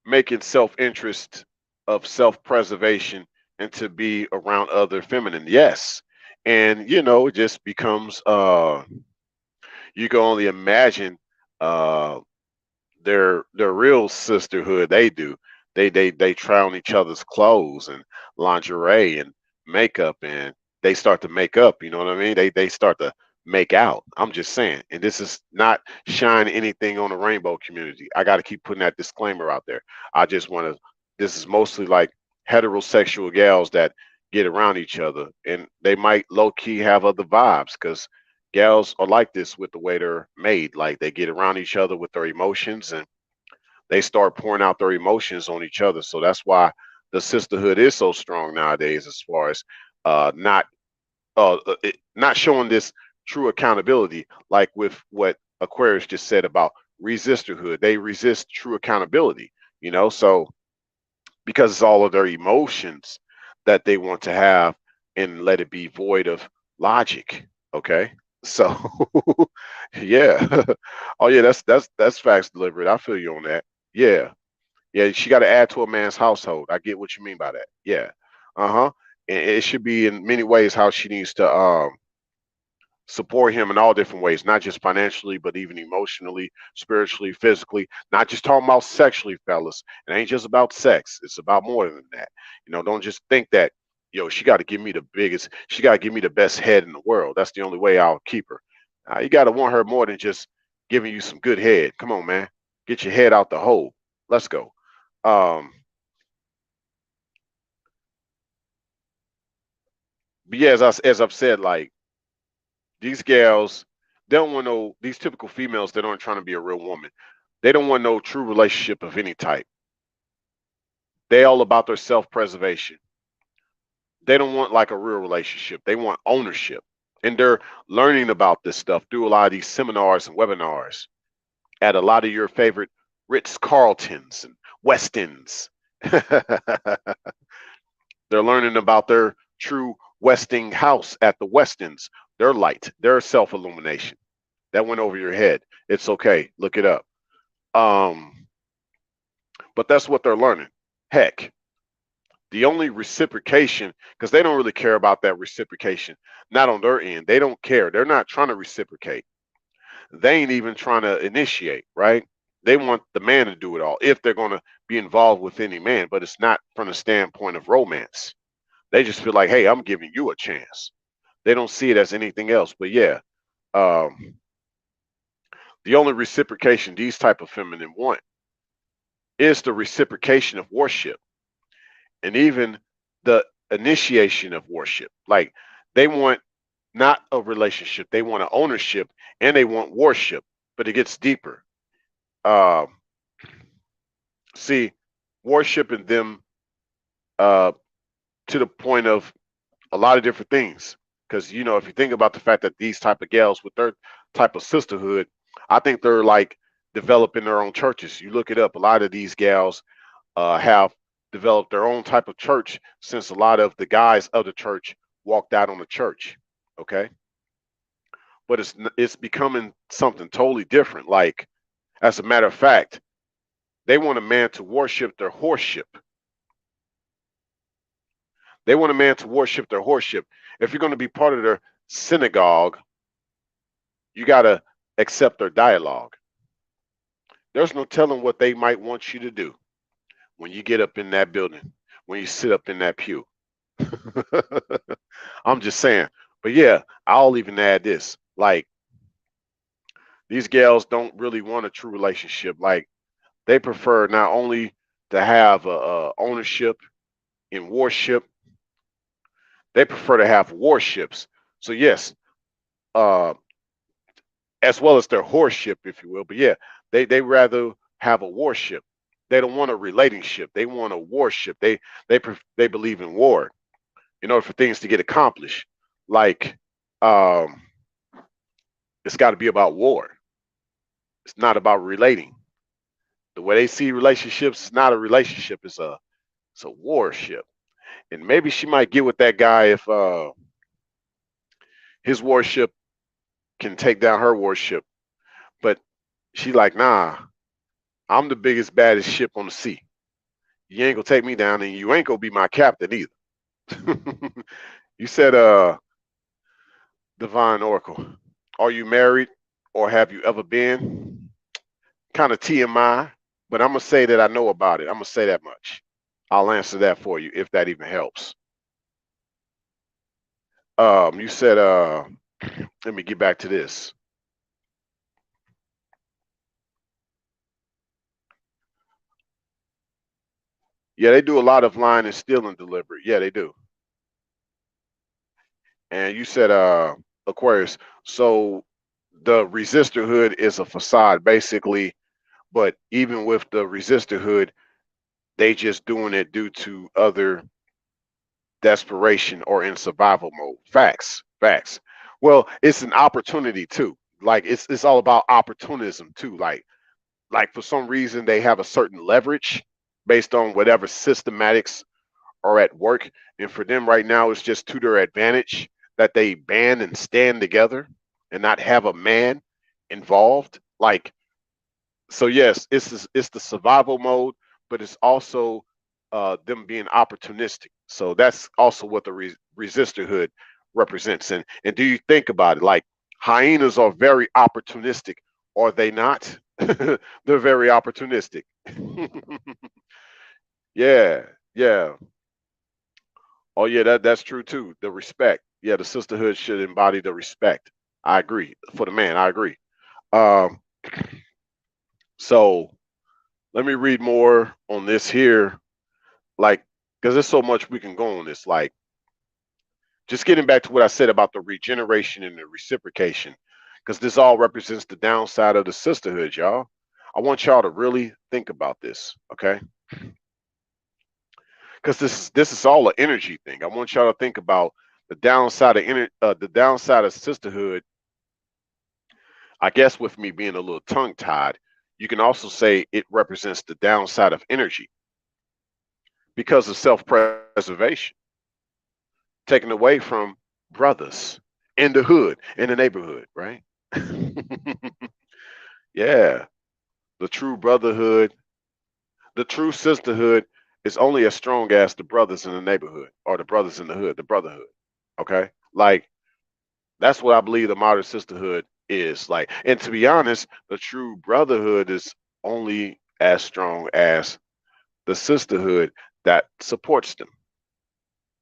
making self-interest of self-preservation and to be around other feminine. Yes. And you know, it just becomes you can only imagine uh their real sisterhood. They do. They try on each other's clothes and lingerie and makeup, and they start to make up, you know what I mean? They start to make out. I'm just saying, and this is not shine anything on the rainbow community. I got to keep putting that disclaimer out there. I just want to. This is mostly like heterosexual gals that get around each other, and they might low key have other vibes because gals are like this with the way they're made. Like they get around each other with their emotions, and they start pouring out their emotions on each other. So that's why the sisterhood is so strong nowadays, as far as not not showing this true accountability, like with what Aquarius just said about resisterhood. They resist true accountability, you know, so because it's all of their emotions that they want to have and let it be void of logic. Okay. So yeah. Oh yeah, that's facts delivered. I feel you on that. Yeah. Yeah, she got to add to a man's household. I get what you mean by that. Yeah. Uh-huh. And it should be in many ways how she needs to support him in all different ways, not just financially, but even emotionally, spiritually, physically, not just talking about sexually, fellas. It ain't just about sex. It's about more than that. You know, don't just think that, yo, she got to give me the biggest, she got to give me the best head in the world. That's the only way I'll keep her. You got to want her more than just giving you some good head. Come on, man. Get your head out the hole. Let's go. Um, but yeah, as I've said, like these gals, they don't want no these typical females that aren't trying to be a real woman. They don't want no true relationship of any type. They all about their self-preservation. They don't want like a real relationship. They want ownership. And they're learning about this stuff through a lot of these seminars and webinars at a lot of your favorite Ritz Carltons and Westins. They're learning about their true Westing house at the Westins, their light, their self illumination. That went over your head. It's okay. Look it up. Um, but that's what they're learning. Heck, the only reciprocation, because they don't really care about that reciprocation, not on their end. They don't care. They're not trying to reciprocate. They ain't even trying to initiate, right? They want the man to do it all if they're going to be involved with any man, but it's not from the standpoint of romance. They just feel like, hey, I'm giving you a chance. They don't see it as anything else. But yeah, um, the only reciprocation these type of feminine want is the reciprocation of worship and even the initiation of worship. Like they want not a relationship, they want an ownership and they want worship, but it gets deeper. Um, see, worshiping them uh, to the point of a lot of different things. Because you know, if you think about the fact that these type of gals with their type of sisterhood, I think they're like developing their own churches. You look it up. A lot of these gals have developed their own type of church since a lot of the guys of the church walked out on the church. Okay, but it's becoming something totally different. Like as a matter of fact, they want a man to worship their horship. They want a man to worship their horship. If you're going to be part of their synagogue, you got to accept their dialogue. There's no telling what they might want you to do when you get up in that building, when you sit up in that pew. I'm just saying. But yeah, I'll even add this. Like, these gals don't really want a true relationship. Like, they prefer not only to have a ownership in worship, they prefer to have warships. So yes, uh, as well as their horship, if you will. But yeah, they rather have a warship. They don't want a relationship. They want a warship. They believe in war in order for things to get accomplished. Like um, it's got to be about war. It's not about relating. The way they see relationships is not a relationship. It's a warship. And maybe she might get with that guy if his warship can take down her warship. But she like, nah, I'm the biggest, baddest ship on the sea. You ain't gonna take me down, and you ain't gonna be my captain either. You said, Divine Oracle, are you married or have you ever been? Kind of TMI, but I'm gonna say that I know about it. I'm gonna say that much. I'll answer that for you if that even helps. You said, let me get back to this. Yeah, they do a lot of lying and stealing deliberate. Yeah, they do. And you said Aquarius. So the resistorhood is a facade basically, but even with the resistorhood, they just doing it due to other desperation or in survival mode. Facts, facts. Well, it's an opportunity too. Like it's all about opportunism too. Like for some reason they have a certain leverage based on whatever systematics are at work, and for them right now it's just to their advantage that they band and stand together and not have a man involved. Like so yes, it's the survival mode, but it's also them being opportunistic. So that's also what the resistorhood represents. And do you think about it? Like hyenas are very opportunistic, are they not? They're very opportunistic. Yeah, yeah. Oh yeah, that's true too. The respect. Yeah, the sisterhood should embody the respect. I agree. For the man, I agree. Um, so let me read more on this here, like, because there's so much we can go on this. Like, just getting back to what I said about the regeneration and the reciprocation, because this all represents the downside of the sisterhood, y'all. I want y'all to really think about this, okay? Because this is all an energy thing. I want y'all to think about the downside of sisterhood. I guess with me being a little tongue tied, you can also say it represents the downside of energy because of self preservation, taken away from brothers in the hood, in the neighborhood, right? Yeah, the true brotherhood, the true sisterhood is only as strong as the brothers in the neighborhood or the brothers in the hood, the brotherhood. Okay, like that's what I believe the modern sisterhood is like. And to be honest, the true brotherhood is only as strong as the sisterhood that supports them.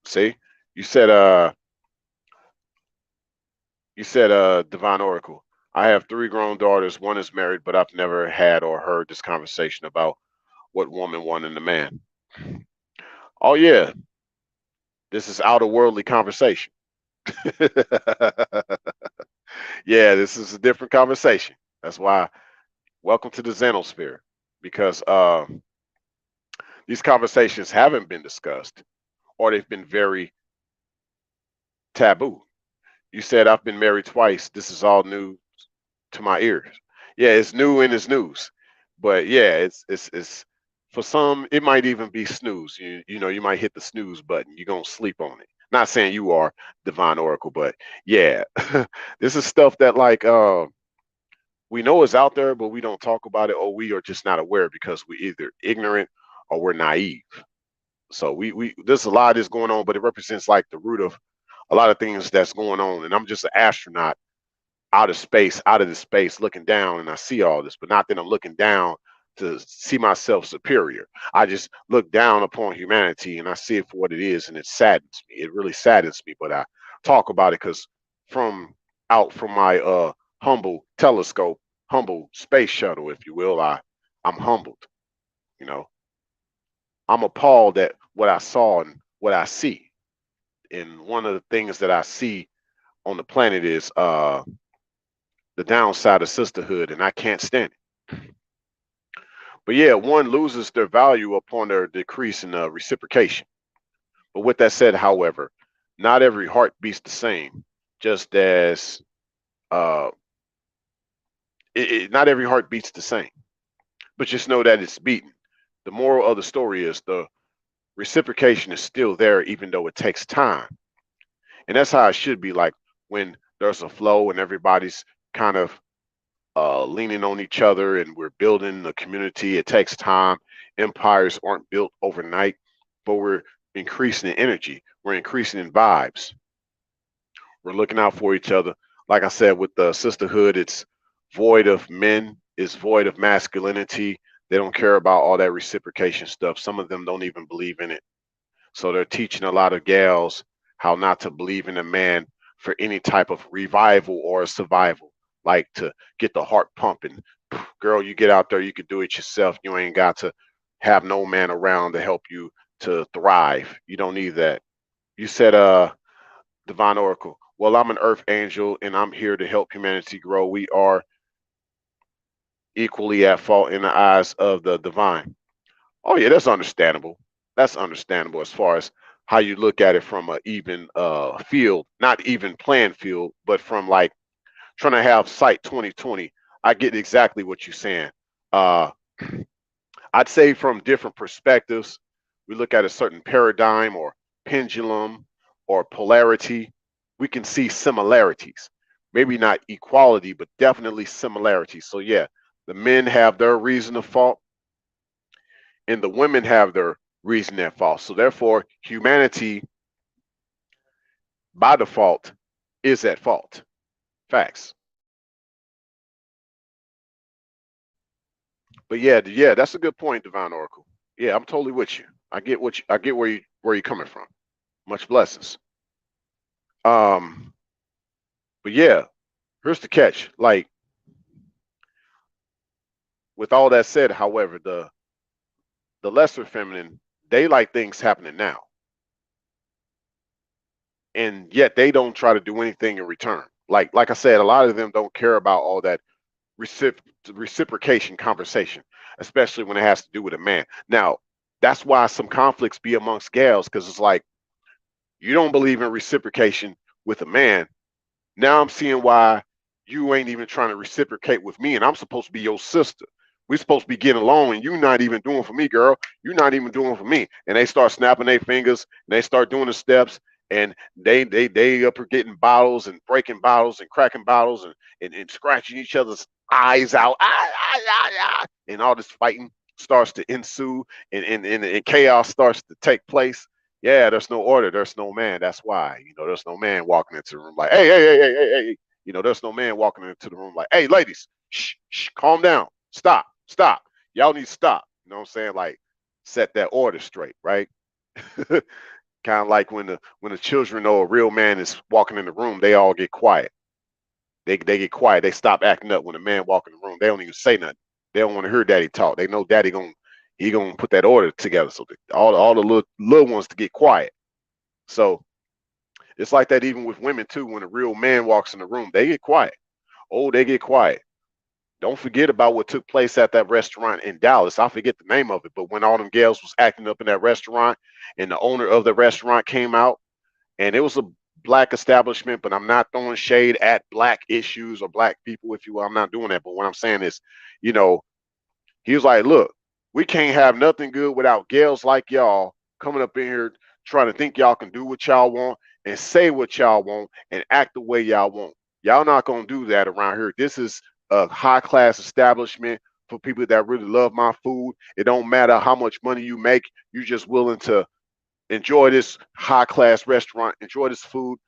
See, you said divine oracle. I have three grown daughters. One is married, but I've never had or heard this conversation about what woman wanted in a man. Oh yeah, this is outer worldly conversation. Yeah, this is a different conversation. That's why welcome to the Xenosphere, because these conversations haven't been discussed or they've been very taboo. You said I've been married twice. This is all new to my ears. Yeah, it's new in its news, but yeah, it's for some it might even be snooze. You know you might hit the snooze button. You're gonna sleep on it. Not saying you are divine oracle, but yeah, this is stuff that like we know is out there, but we don't talk about it, or we are just not aware because we're either ignorant or we're naive. So we there's a lot of this going on, but it represents like the root of a lot of things that's going on. And I'm just an astronaut out of space, out of the space, looking down, and I see all this, but not that I'm looking down to see myself superior. I just look down upon humanity and I see it for what it is, and it saddens me. It really saddens me, but I talk about it because from out from my humble telescope, humble space shuttle, if you will, I'm humbled. You know, I'm appalled at what I saw and what I see. And one of the things that I see on the planet is the downside of sisterhood, and I can't stand it. But yeah, one loses their value upon their decrease in reciprocation. But with that said, however, not every heart beats the same. Just as uh, not every heart beats the same, but just know that it's beaten. The moral of the story is the reciprocation is still there, even though it takes time. And that's how it should be. Like when there's a flow and everybody's kind of leaning on each other and we're building a community. It takes time. Empires aren't built overnight, but we're increasing in energy. We're increasing in vibes. We're looking out for each other. Like I said, with the sisterhood, it's void of men, it's void of masculinity. They don't care about all that reciprocation stuff. Some of them don't even believe in it. So they're teaching a lot of gals how not to believe in a man for any type of revival or survival, like to get the heart pumping. Girl, you get out there, you can do it yourself. You ain't got to have no man around to help you to thrive. You don't need that. You said, Divine Oracle, well, I'm an earth angel and I'm here to help humanity grow. We are equally at fault in the eyes of the divine. Oh yeah, that's understandable. That's understandable as far as how you look at it from an even field, not even playing field, but from like trying to have sight 2020. I get exactly what you're saying. Uh, I'd say from different perspectives, we look at a certain paradigm or pendulum or polarity, we can see similarities. Maybe not equality, but definitely similarities. So yeah, the men have their reason of fault and the women have their reason at fault. So therefore, humanity by default is at fault. Facts. But yeah, that's a good point, Divine Oracle. Yeah, I'm totally with you. I get where you're coming from. Much blessings. Um, but yeah, here's the catch. Like with all that said, however, the lesser feminine, they like things happening now. And yet they don't try to do anything in return. Like I said, a lot of them don't care about all that recip- reciprocation conversation, especially when it has to do with a man. Now, that's why some conflicts be amongst gals, because it's like you don't believe in reciprocation with a man. Now I'm seeing why you ain't even trying to reciprocate with me, and I'm supposed to be your sister. We're supposed to be getting along, and you not even doing for me, girl. You're not even doing for me. And they start snapping their fingers, and they start doing the steps, and they up getting bottles and breaking bottles and cracking bottles and scratching each other's eyes out, and all this fighting starts to ensue, and chaos starts to take place. Yeah, there's no order, there's no man. That's why, there's no man walking into the room like, hey. There's no man walking into the room like, hey, ladies, shh, calm down, stop. Y'all need to stop. You know what I'm saying? Like, set that order straight, right? Kind of like when the children know a real man is walking in the room, they all get quiet. They get quiet. They stop acting up when a man walk in the room. They don't even say nothing. They don't want to hear daddy talk. They know daddy gonna put that order together. So all the little ones to get quiet. So it's like that even with women too. When a real man walks in the room, they get quiet. Oh, they get quiet. Don't forget about what took place at that restaurant in Dallas. I forget the name of it, but when all them gals was acting up in that restaurant, and the owner of the restaurant came out, and it was a black establishment, but I'm not throwing shade at black issues or black people, if you will. I'm not doing that. But what I'm saying is, you know, he was like, look, we can't have nothing good without gals like y'all coming up in here trying to think y'all can do what y'all want and say what y'all want and act the way y'all want. Y'all not gonna do that around here. This is a high class establishment for people that really love my food. It don't matter how much money you make, you just willing to enjoy this high class restaurant, enjoy this food.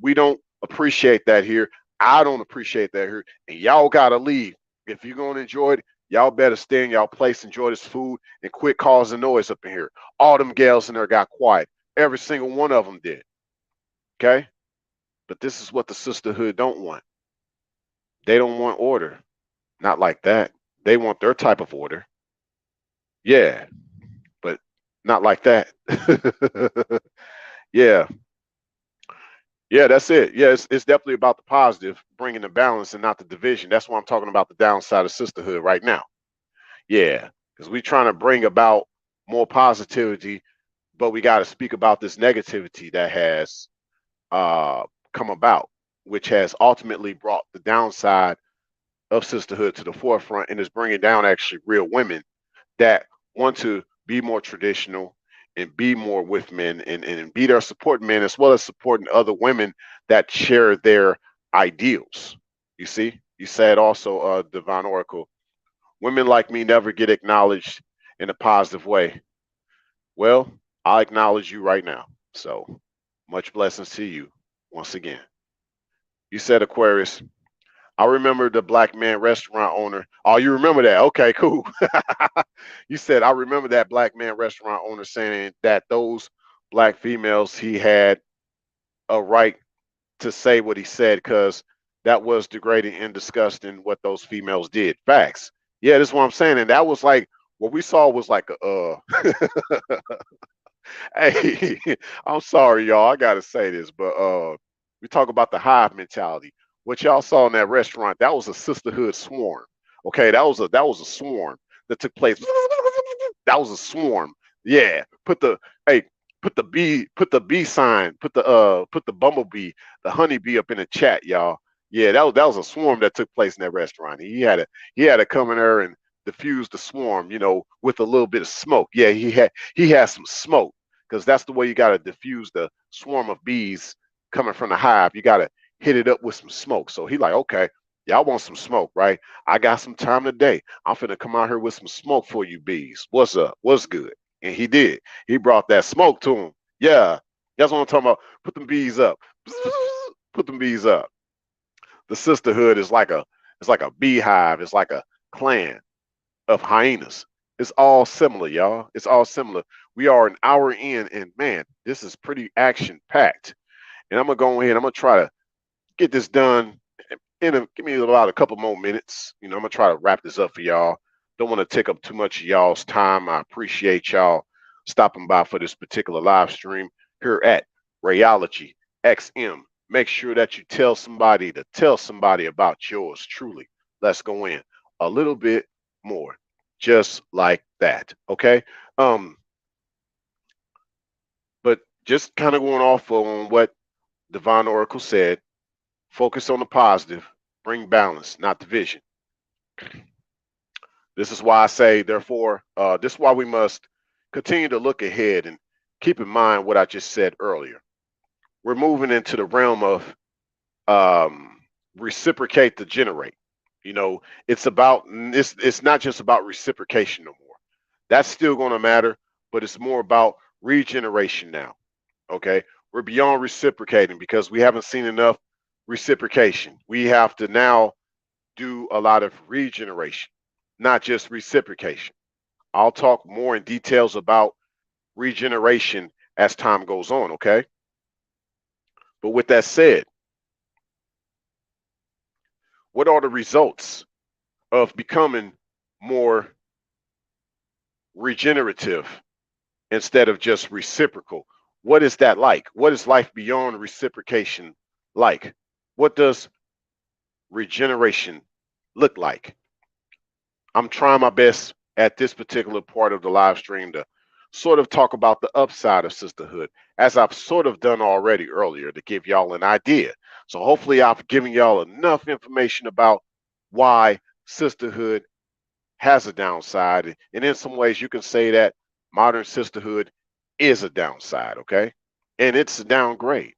We don't appreciate that here. I don't appreciate that here. And y'all gotta leave. If you're gonna enjoy it, y'all better stay in y'all place, enjoy this food, and quit causing noise up in here. All them gals in there got quiet. Every single one of them did. Okay? But this is what the sisterhood don't want. They don't want order. Not like that. They want their type of order. Yeah, but not like that. Yeah. Yeah, that's it. Yeah, it's definitely about the positive, bringing the balance and not the division. That's why I'm talking about the downside of sisterhood right now. Yeah, because we're trying to bring about more positivity, but we got to speak about this negativity that has uh, come about, which has ultimately brought the downside of sisterhood to the forefront and is bringing down actually real women that want to be more traditional and be more with men and be there supporting men as well as supporting other women that share their ideals. You see, you said also, Divine Oracle, women like me never get acknowledged in a positive way. Well, I acknowledge you right now. So much blessings to you once again. You said, Aquarius, I remember the black man restaurant owner. Oh, you remember that? Okay, cool. You said, I remember that black man restaurant owner saying that those black females he had a right. to say what he said, because that was degrading and disgusting what those females did. Facts. Yeah, this is what I'm saying. And that was like what we saw was like hey, I'm sorry, y'all. I gotta say this, but we talk about the hive mentality. What y'all saw in that restaurant, that was a sisterhood swarm. Okay, that was a swarm that took place. That was a swarm. Yeah. Hey, put the bee sign, put the bumblebee, the honeybee up in the chat, y'all. Yeah, that was a swarm that took place in that restaurant. He had to come in there and diffuse the swarm, with a little bit of smoke. Yeah, he had some smoke, because that's the way you got to diffuse the swarm of bees coming from the hive. You got to hit it up with some smoke. So he like, okay, y'all want some smoke, right? I got some time today. I'm finna come out here with some smoke for you bees. What's up? What's good? And he did. He brought that smoke to him. Yeah, that's what I'm talking about. Put them bees up. Put them bees up. The sisterhood is like a beehive. It's like a clan of hyenas. It's all similar, y'all. It's all similar. We are an hour in, and man, this is pretty action packed. And I'm gonna go ahead. I'm gonna try to get this done give me about a couple more minutes. I'm gonna try to wrap this up for y'all. Don't want to take up too much of y'all's time. I appreciate y'all stopping by for this particular live stream here at Rayology XM. Make sure that you tell somebody to tell somebody about yours truly. Let's go in a little bit more, just like that. Okay. But just kind of going off on what Divine Oracle said, focus on the positive, bring balance, not division. This is why I say, therefore, this is why we must continue to look ahead and keep in mind what I just said earlier. We're moving into the realm of reciprocate to generate. It's not just about reciprocation no more. That's still going to matter, but it's more about regeneration now. Okay, we're beyond reciprocating because we haven't seen enough reciprocation. We have to now do a lot of regeneration, not just reciprocation. I'll talk more in details about regeneration as time goes on, okay? But with that said, what are the results of becoming more regenerative instead of just reciprocal? What is that like? What is life beyond reciprocation like? What does regeneration look like? I'm trying my best at this particular part of the live stream to sort of talk about the upside of sisterhood, as I've sort of done already earlier, to give y'all an idea. So hopefully I've given y'all enough information about why sisterhood has a downside. And in some ways, you can say that modern sisterhood is a downside, okay? And it's a downgrade.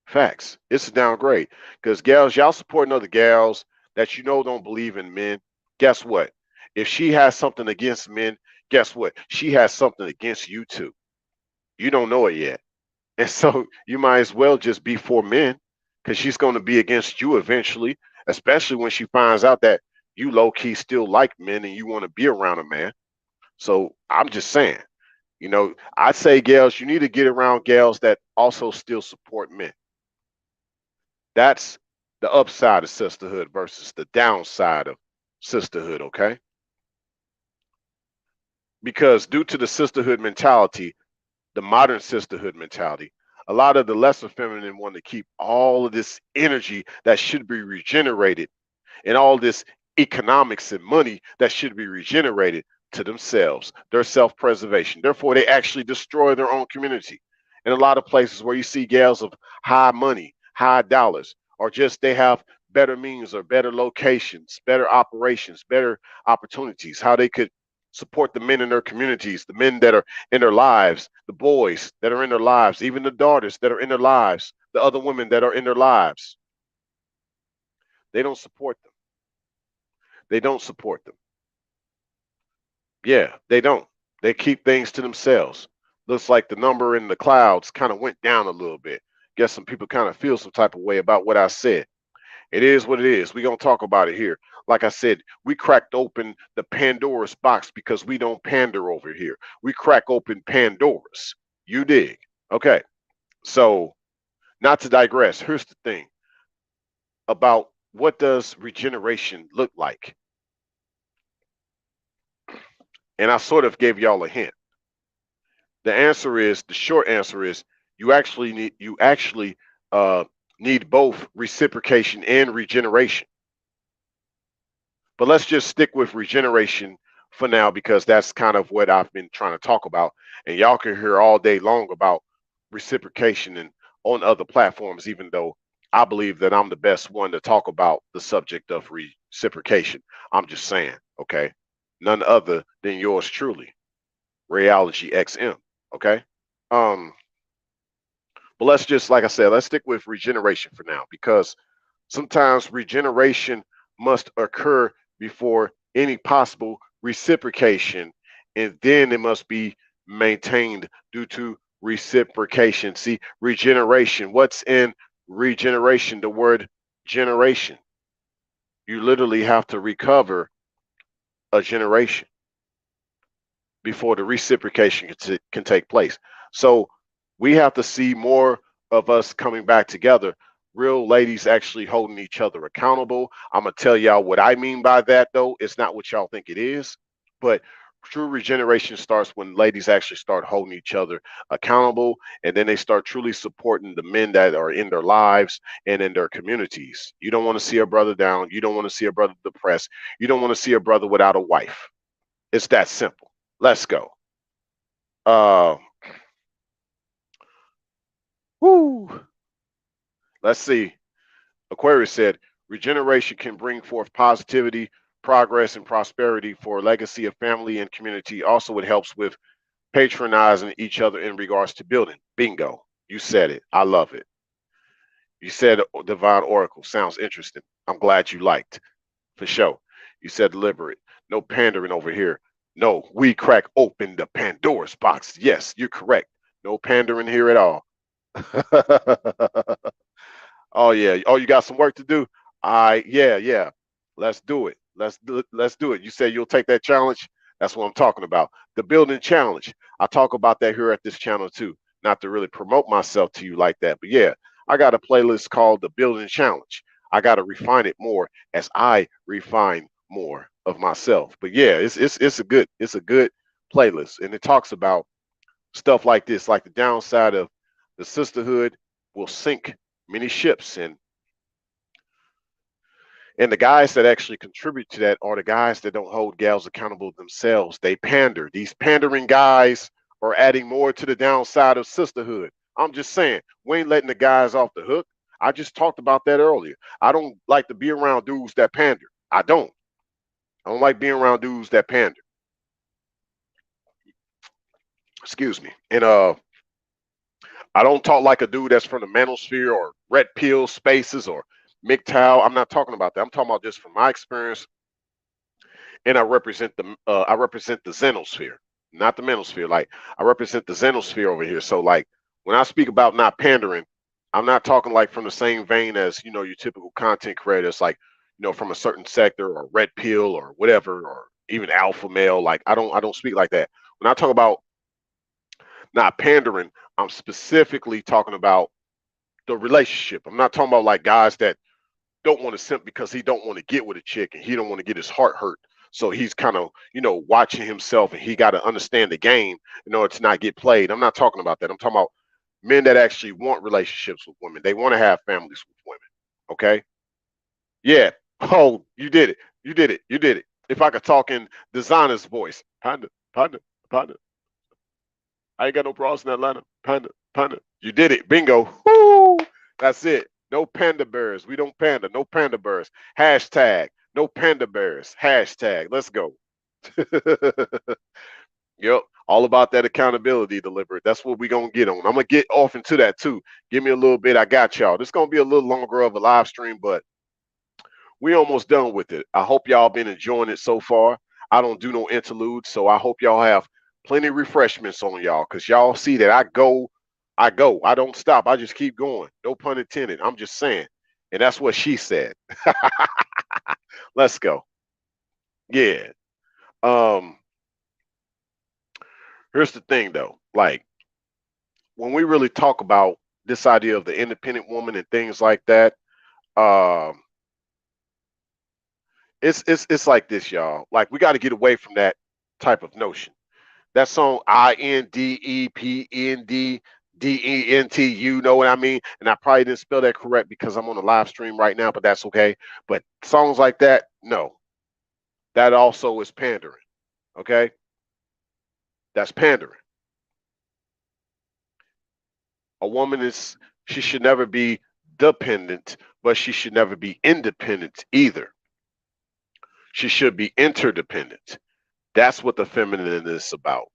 Facts. It's a downgrade. Because gals, y'all supporting other gals that don't believe in men. Guess what? If she has something against men, guess what? She has something against you too. You don't know it yet. And so you might as well just be for men, because she's going to be against you eventually, especially when she finds out that you low key still like men and you want to be around a man. So I'm just saying, I say, gals, you need to get around gals that also still support men. That's the upside of sisterhood versus the downside of sisterhood, okay? Because due to the sisterhood mentality, the modern sisterhood mentality, a lot of the lesser feminine want to keep all of this energy that should be regenerated and all this economics and money that should be regenerated to themselves, their self-preservation. Therefore, they actually destroy their own community. In a lot of places where you see gals of high money, high dollars, or just they have better means or better locations, better operations, better opportunities, how they could support the men in their communities, the men that are in their lives, the boys that are in their lives, even the daughters that are in their lives, the other women that are in their lives. They don't support them. They don't support them. Yeah, they don't. They keep things to themselves. Looks like the number in the clouds kind of went down a little bit. Guess some people kind of feel some type of way about what I said. It is what it is. We're going to talk about it here. Like I said, we cracked open the Pandora's box because we don't pander over here. We crack open Pandora's. You dig? Okay. So Not to digress, here's the thing about what does regeneration look like? And I sort of gave y'all a hint. The short answer is you actually uh, need both reciprocation and regeneration. But let's just stick with regeneration for now because that's kind of what I've been trying to talk about. And y'all can hear all day long about reciprocation and on other platforms, even though I believe that I'm the best one to talk about the subject of reciprocation. I'm just saying, okay? None other than yours truly, rayologyxm, okay? Um, but let's just, like I said, let's stick with regeneration for now because sometimes regeneration must occur before any possible reciprocation, and then it must be maintained due to reciprocation. See, regeneration. What's in regeneration? The word generation. You literally have to recover a generation before the reciprocation can take place. So we have to see more of us coming back together. Real ladies actually holding each other accountable. I'm gonna tell y'all what I mean by that, though. It's not what y'all think it is, but true regeneration starts when ladies actually start holding each other accountable, and then they start truly supporting the men that are in their lives and in their communities. You don't want to see a brother down. You don't want to see a brother depressed. You don't want to see a brother without a wife. It's that simple. Let's go. Uh, whoo. Let's see. Aquarius said, regeneration can bring forth positivity, progress, and prosperity for a legacy of family and community. Also, it helps with patronizing each other in regards to building. Bingo. You said it. I love it. You said divine oracle. Sounds interesting. I'm glad you liked. For sure. You said deliberate. No pandering over here. No, we crack open the Pandora's box. Yes, you're correct. No pandering here at all. Oh yeah. Oh, you got some work to do. Yeah. Let's do it. Let's do it. You say you'll take that challenge. That's what I'm talking about. The building challenge. I talk about that here at this channel too. Not to really promote myself to you like that, but yeah, I got a playlist called the building challenge. I got to refine it more as I refine more of myself. But yeah, it's a good playlist, and it talks about stuff like this, like the downside of the sisterhood will sink many ships, and the guys that actually contribute to that are the guys that don't hold gals accountable themselves. They pander. These pandering guys are adding more to the downside of sisterhood. I'm just saying, we ain't letting the guys off the hook. I just talked about that earlier. I don't like to be around dudes that pander. I don't. I don't like being around dudes that pander. Excuse me. And I don't talk like a dude that's from the manosphere or red pill spaces or MGTOW. I'm not talking about that. I'm talking about just from my experience, and I represent the xenosphere, not the manosphere. Like I represent the xenosphere over here. So like when I speak about not pandering, I'm not talking like from the same vein as your typical content creators, like from a certain sector or red pill or whatever, or even alpha male. Like I don't speak like that. When I talk about not pandering, I'm specifically talking about the relationship. I'm not talking about like guys that don't want to simp because he don't want to get with a chick and he don't want to get his heart hurt. So he's kind of, watching himself, and he got to understand the game in order to not get played. I'm not talking about that. I'm talking about men that actually want relationships with women. They want to have families with women. Okay. Yeah. Oh, you did it. You did it. You did it. If I could talk in designer's voice, panda, panda, panda. I ain't got no bras in Atlanta. Panda, panda. You did it. Bingo. Woo! That's it. No panda bears. We don't panda. No panda bears. Hashtag. No panda bears. Hashtag. Let's go. Yep. All about that accountability delivered. That's what we gonna get on. I'm gonna get off into that too. Give me a little bit. I got y'all. This gonna be a little longer of a live stream, but we almost done with it. I hope y'all been enjoying it so far. I don't do no interludes, so I hope y'all have plenty of refreshments on y'all, because y'all see that I go. I don't stop. I just keep going. No pun intended. I'm just saying. And that's what she said. Let's go. Yeah. Um, here's the thing though. Like when we really talk about this idea of the independent woman and things like that. Um, it's like this, y'all. Like we got to get away from that type of notion. That song INDEPENDDENT, you know what I mean? And I probably didn't spell that correct because I'm on a live stream right now, but that's okay. But songs like that, no, that also is pandering. Okay, that's pandering. A woman is she should never be dependent, but she should never be independent either. She should be interdependent. That's what the feminine is about.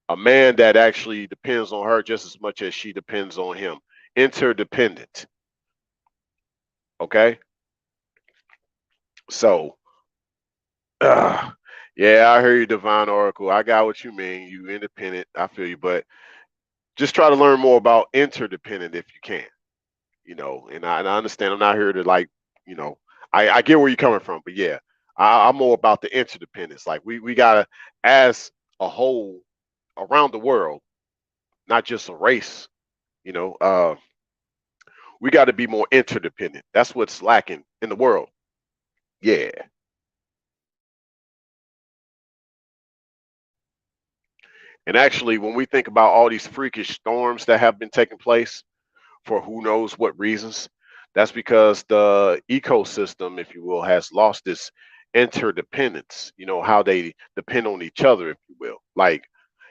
A man that actually depends on her just as much as she depends on him. Interdependent. Okay? So, yeah, I hear you, Divine Oracle. I got what you mean. You independent. I feel you. But just try to learn more about interdependent if you can. And I understand I'm not here to like, you know, I get where you're coming from, but yeah, I'm more about the interdependence. Like we gotta, as a whole around the world, not just a race, you know, we got to be more interdependent. That's what's lacking in the world. Yeah. And actually, when we think about all these freakish storms that have been taking place for who knows what reasons, that's because the ecosystem, if you will, has lost this interdependence, how they depend on each other, if you will. Like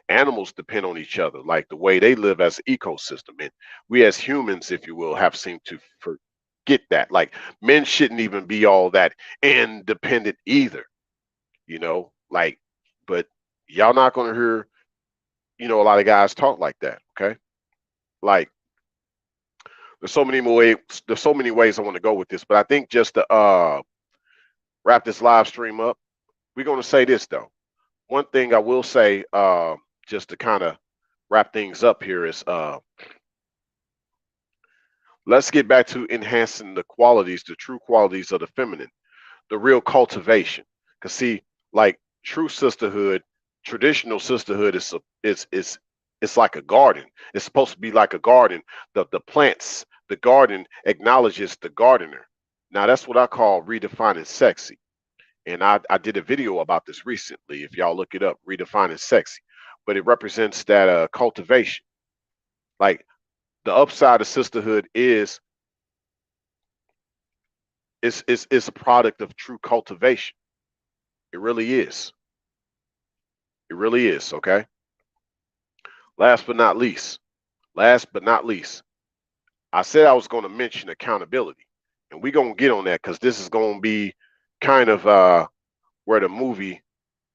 animals depend on each other, like the way they live as an ecosystem. And we as humans, if you will, have seemed to forget that. Like men shouldn't even be all that independent either, like, but y'all not going to hear, a lot of guys talk like that. Okay. Like there's so many ways I want to go with this, but I think just to wrap this live stream up, we're going to say this though. One thing I will say, just to kind of wrap things up here is let's get back to enhancing the qualities, the true qualities of the feminine, the real cultivation. Because see, like true sisterhood, traditional sisterhood it's like a garden. It's supposed to be like a garden. The plants, the garden acknowledges the gardener. Now that's what I call redefining sexy. And I did a video about this recently. If y'all look it up, redefining sexy. But it represents that cultivation. Like the upside of sisterhood is a product of true cultivation. It really is. It really is. Okay. Last but not least, last but not least, I said I was going to mention accountability, and we're going to get on that because this is going to be kind of where the movie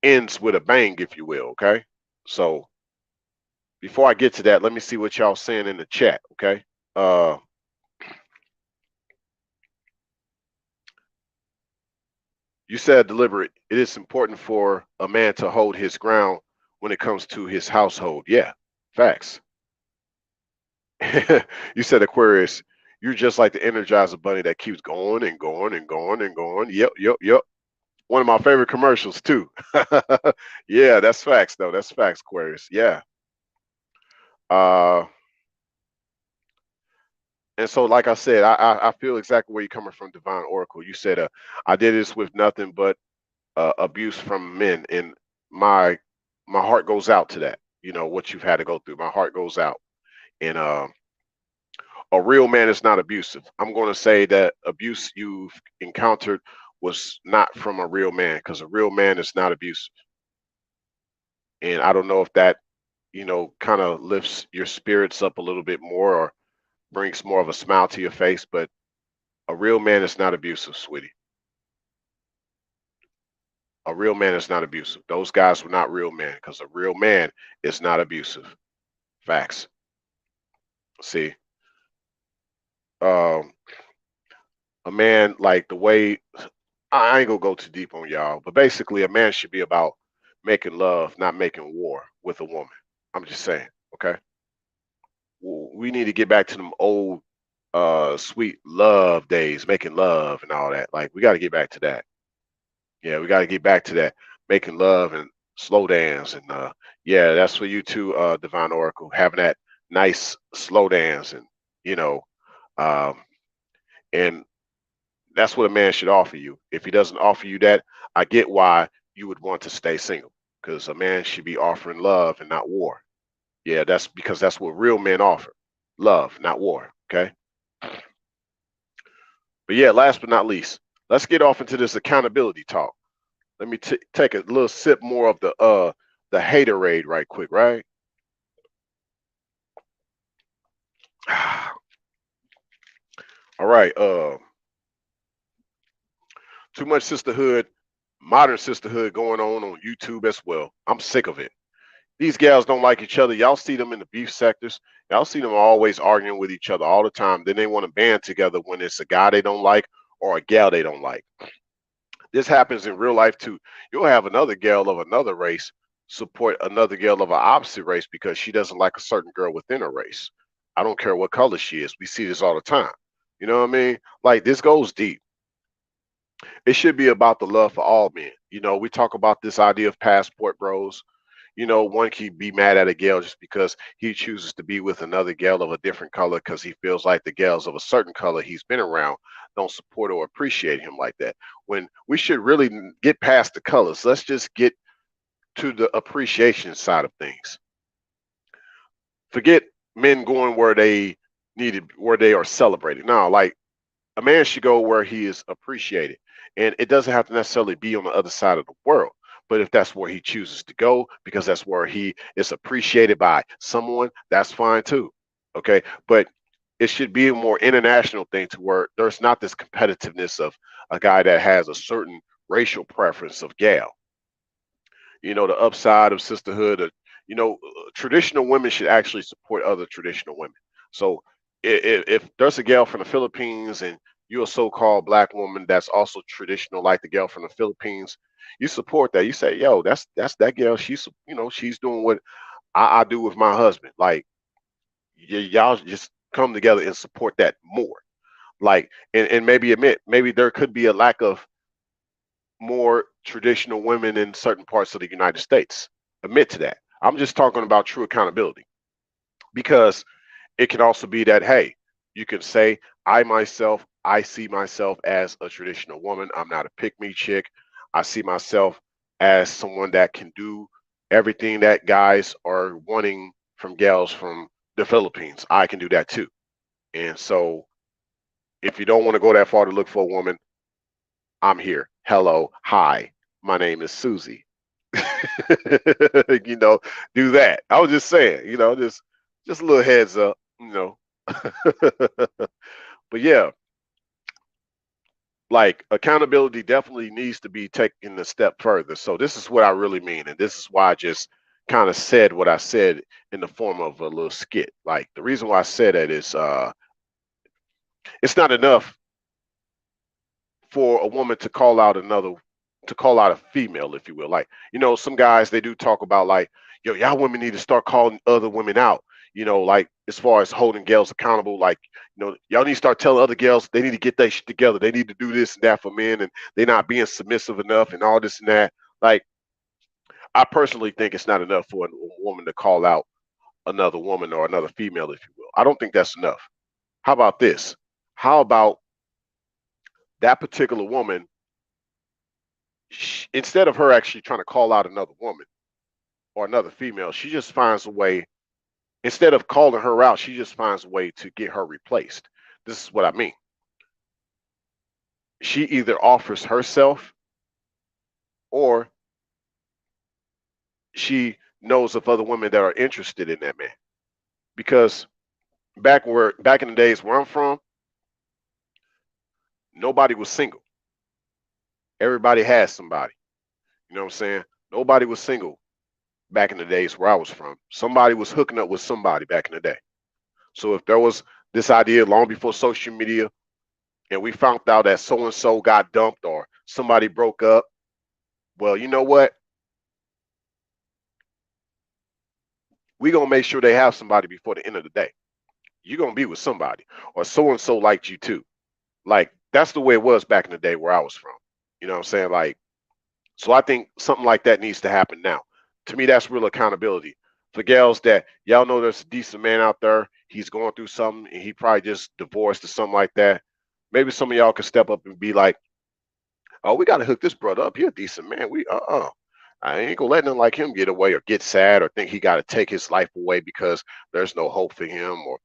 ends with a bang, if you will. Okay. So before I get to that, let me see what y'all saying in the chat. Okay. Uh, you said deliberate. It is important for a man to hold his ground when it comes to his household. Yeah, facts. You said Aquarius. You're just like the Energizer Bunny that keeps going and going and going and going. Yep, yep, yep. One of my favorite commercials too. Yeah, that's facts though. That's facts, Aquarius. Yeah. Uh, and so, like I said, I feel exactly where you're coming from, Divine Oracle. You said, I did this with nothing but abuse from men, and my my heart goes out to that. What you've had to go through. My heart goes out, and a real man is not abusive. I'm going to say that abuse you've encountered was not from a real man because a real man is not abusive. And I don't know if that, kind of lifts your spirits up a little bit more or brings more of a smile to your face, but a real man is not abusive, sweetie. A real man is not abusive. Those guys were not real men because a real man is not abusive. Facts. See, um, a man like the way I ain't gonna go too deep on y'all, but basically, a man should be about making love, not making war with a woman. I'm just saying, okay? We need to get back to them old, sweet love days, making love and all that. Like, we got to get back to that. Yeah, we got to get back to that, making love and slow dance. And yeah, that's for you too, Divine Oracle, having that nice slow dance, and you know, um, and that's what a man should offer you. If he doesn't offer you that, I get why you would want to stay single, because a man should be offering love and not war. Yeah, that's because that's what real men offer. Love, not war. Okay. But yeah, last but not least, let's get off into this accountability talk. Let me take a little sip more of the haterade right quick, right? All right. Too much sisterhood, modern sisterhood going on YouTube as well. I'm sick of it. These gals don't like each other. Y'all see them in the beef sectors. Y'all see them always arguing with each other all the time. Then they want to band together when it's a guy they don't like or a gal they don't like. This happens in real life too. You'll have another gal of another race support another gal of an opposite race because she doesn't like a certain girl within a race. I don't care what color she is. We see this all the time. You know what I mean? Like, this goes deep. It should be about the love for all men. We talk about this idea of passport bros. One can be mad at a gal just because he chooses to be with another gal of a different color because he feels like the gals of a certain color he's been around don't support or appreciate him like that. When we should really get past the colors, let's just get to the appreciation side of things. Forget men going where they where they are celebrated. No, like, a man should go where he is appreciated. And it doesn't have to necessarily be on the other side of the world. But if that's where he chooses to go, because that's where he is appreciated by someone, that's fine too. Okay. But it should be a more international thing to where there's not this competitiveness of a guy that has a certain racial preference of gal. The upside of sisterhood, traditional women should actually support other traditional women. So if there's a gal from the Philippines and you're a so-called black woman that's also traditional like the gal from the Philippines, you support that. You say, yo, that's that gal. She's doing what I do with my husband. Like, y'all just come together and support that more. Like, and maybe admit maybe there could be a lack of more traditional women in certain parts of the United States. Admit to that. I'm just talking about true accountability, because it can also be that, hey, you can say, I see myself as a traditional woman. I'm not a pick me chick. I see myself as someone that can do everything that guys are wanting from gals from the Philippines. I can do that too. And so if you don't want to go that far to look for a woman, I'm here. Hello. Hi. My name is Susie. you know, do that. I was just saying, just a little heads up. But yeah, like, accountability definitely needs to be taken a step further. So this is what I really mean, and this is why I just kind of said what I said in the form of a little skit. Like, the reason why I said that is it's not enough for a woman to call out a female, if you will. Like, some guys, they do talk about, like, yo, y'all women need to start calling other women out. Like, as far as holding girls accountable, like, y'all need to start telling other girls they need to get their shit together. They need to do this and that for men, and they're not being submissive enough, and all this and that. Like, I personally think it's not enough for a woman to call out another woman or another female, if you will. I don't think that's enough. How about this? How about that particular woman, instead of her actually trying to call out another woman or another female, she just finds a way, instead of calling her out, she just finds a way to get her replaced. This is what I mean. She either offers herself, or she knows of other women that are interested in that man. Because back in the days where I'm from, nobody was single. Everybody had somebody. You know what I'm saying? Nobody was single back in the days where I was from. Somebody was hooking up with somebody back in the day. So if there was this idea long before social media, and we found out that so and so got dumped or somebody broke up, well, you know what? We gonna make sure they have somebody before the end of the day. You're gonna be with somebody, or so and so liked you too. Like, that's the way it was back in the day where I was from. You know what I'm saying? Like, so I think something like that needs to happen now. To me, that's real accountability. For gals that y'all know there's a decent man out there, he's going through something and he probably just divorced or something like that. Maybe some of y'all can step up and be like, oh, we got to hook this brother up. He a decent man. I ain't gonna let nothing like him get away or get sad or think he got to take his life away because there's no hope for him, or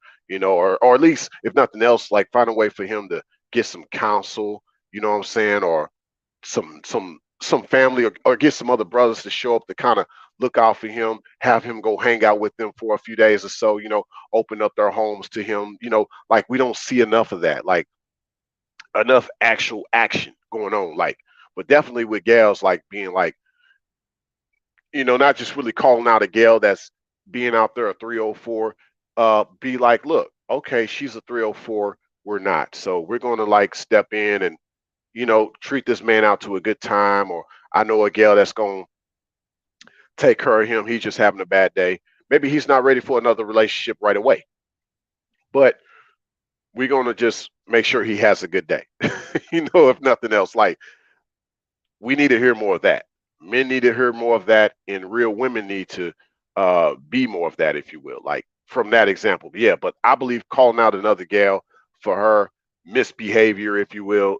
or at least if nothing else, like find a way for him to get some counsel. You know what I'm saying? Or some family, or get some other brothers to show up to kind of look out for him, have him go hang out with them for a few days or so. Open up their homes to him. Like we don't see enough of that. Like enough actual action going on. Like, but definitely with gals, like being like, not just really calling out a gal that's being out there a 304. Be like, look, okay, she's a 304, we're not. So we're gonna like step in and treat this man out to a good time. Or I know a gal that's gonna take care of him. He's just having a bad day. Maybe he's not ready for another relationship right away. But we're gonna just make sure he has a good day. If nothing else. Like, we need to hear more of that. Men need to hear more of that, and real women need to be more of that, if you will. Like from that example. Yeah, but I believe calling out another gal for her misbehavior, if you will,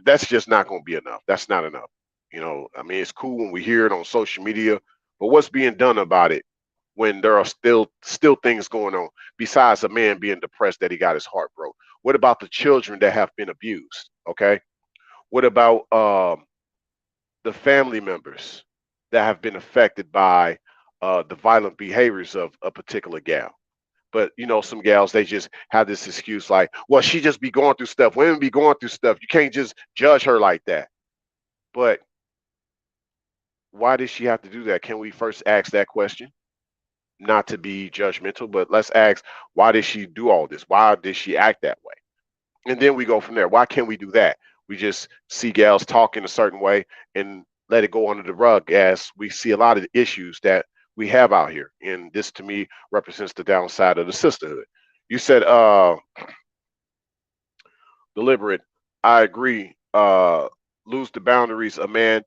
that's just not going to be enough. That's not enough. I mean, it's cool when we hear it on social media, but what's being done about it when there are still things going on besides a man being depressed that he got his heart broke? What about the children that have been abused? Okay. What about the family members that have been affected by the violent behaviors of a particular gal? But some gals, they just have this excuse like, well, she just be going through stuff. Women be going through stuff. You can't just judge her like that. But why did she have to do that? Can we first ask that question? Not to be judgmental, but let's ask, why did she do all this? Why did she act that way? And then we go from there. Why can't we do that? We just see gals talking a certain way and let it go under the rug, as we see a lot of the issues that we have out here. And this to me represents the downside of the sisterhood. You said deliberate. I agree. Lose the boundaries. A man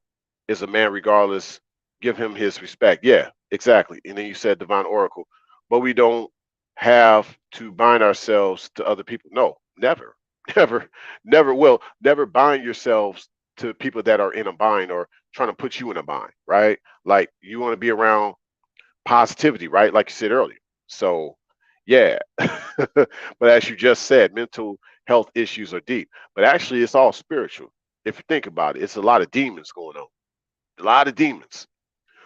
is a man regardless. Give him his respect. Yeah, exactly. And then you said divine oracle. But we don't have to bind ourselves to other people. No, never. Never, never will. Never bind yourselves to people that are in a bind or trying to put you in a bind, right? Like you want to be around positivity, right? Like you said earlier. So, yeah. But as you just said, mental health issues are deep, but actually, it's all spiritual. If you think about it, it's a lot of demons going on, a lot of demons.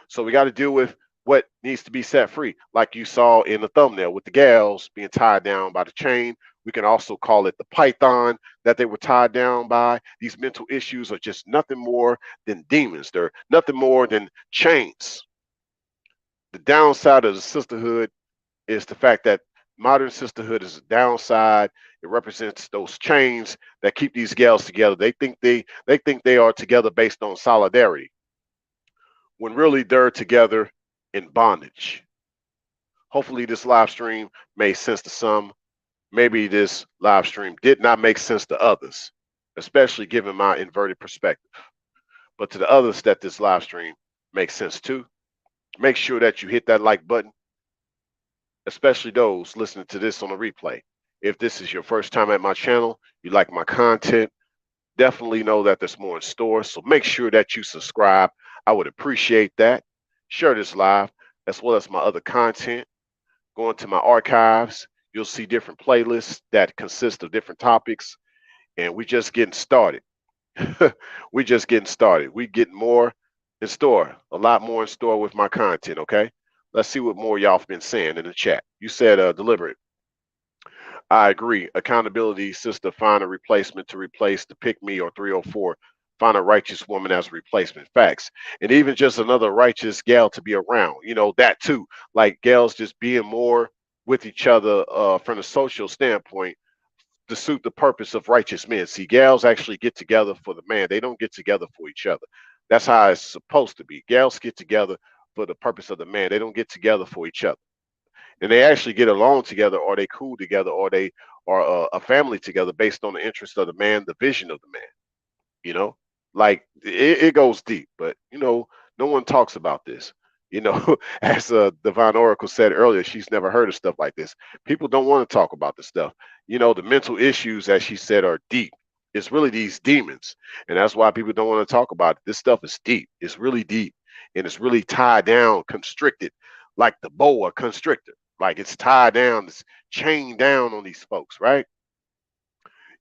So, we got to deal with what needs to be set free. Like you saw in the thumbnail with the gals being tied down by the chain. We can also call it the python that they were tied down by. These mental issues are just nothing more than demons. They're nothing more than chains. The downside of the sisterhood is the fact that modern sisterhood is a downside. It represents those chains that keep these gals together. They think they are together based on solidarity, when really they're together in bondage. Hopefully, this live stream made sense to some. Maybe this live stream did not make sense to others, especially given my inverted perspective. But to the others that this live stream makes sense to, make sure that you hit that like button, especially those listening to this on a replay. If this is your first time at my channel, you like my content, definitely know that there's more in store. So make sure that you subscribe. I would appreciate that. Share this live as well as my other content. Go into my archives. You'll see different playlists that consist of different topics. And we just getting started. We just getting started. We getting more in store, a lot more in store with my content, okay? Let's see what more y'all have been saying in the chat. You said deliberate. I agree. Accountability, sister, find a replacement to replace the pick me or 304. Find a righteous woman as a replacement. Facts. And even just another righteous gal to be around. That too. Like gals just being more with each other from a social standpoint to suit the purpose of righteous men. See, gals actually get together for the man. They don't get together for each other. That's how it's supposed to be. Gals get together for the purpose of the man. They don't get together for each other. And they actually get along together, or they cool together, or they are a family together based on the interest of the man, the vision of the man. You know, like it goes deep, but no one talks about this. You know, as Divine Oracle said earlier, she's never heard of stuff like this. People don't want to talk about this stuff. You know, the mental issues, as she said, are deep. It's really these demons, and that's why people don't want to talk about it. This stuff is deep. It's really deep, and it's really tied down, constricted, like the boa constrictor. Like it's tied down, it's chained down on these folks, right?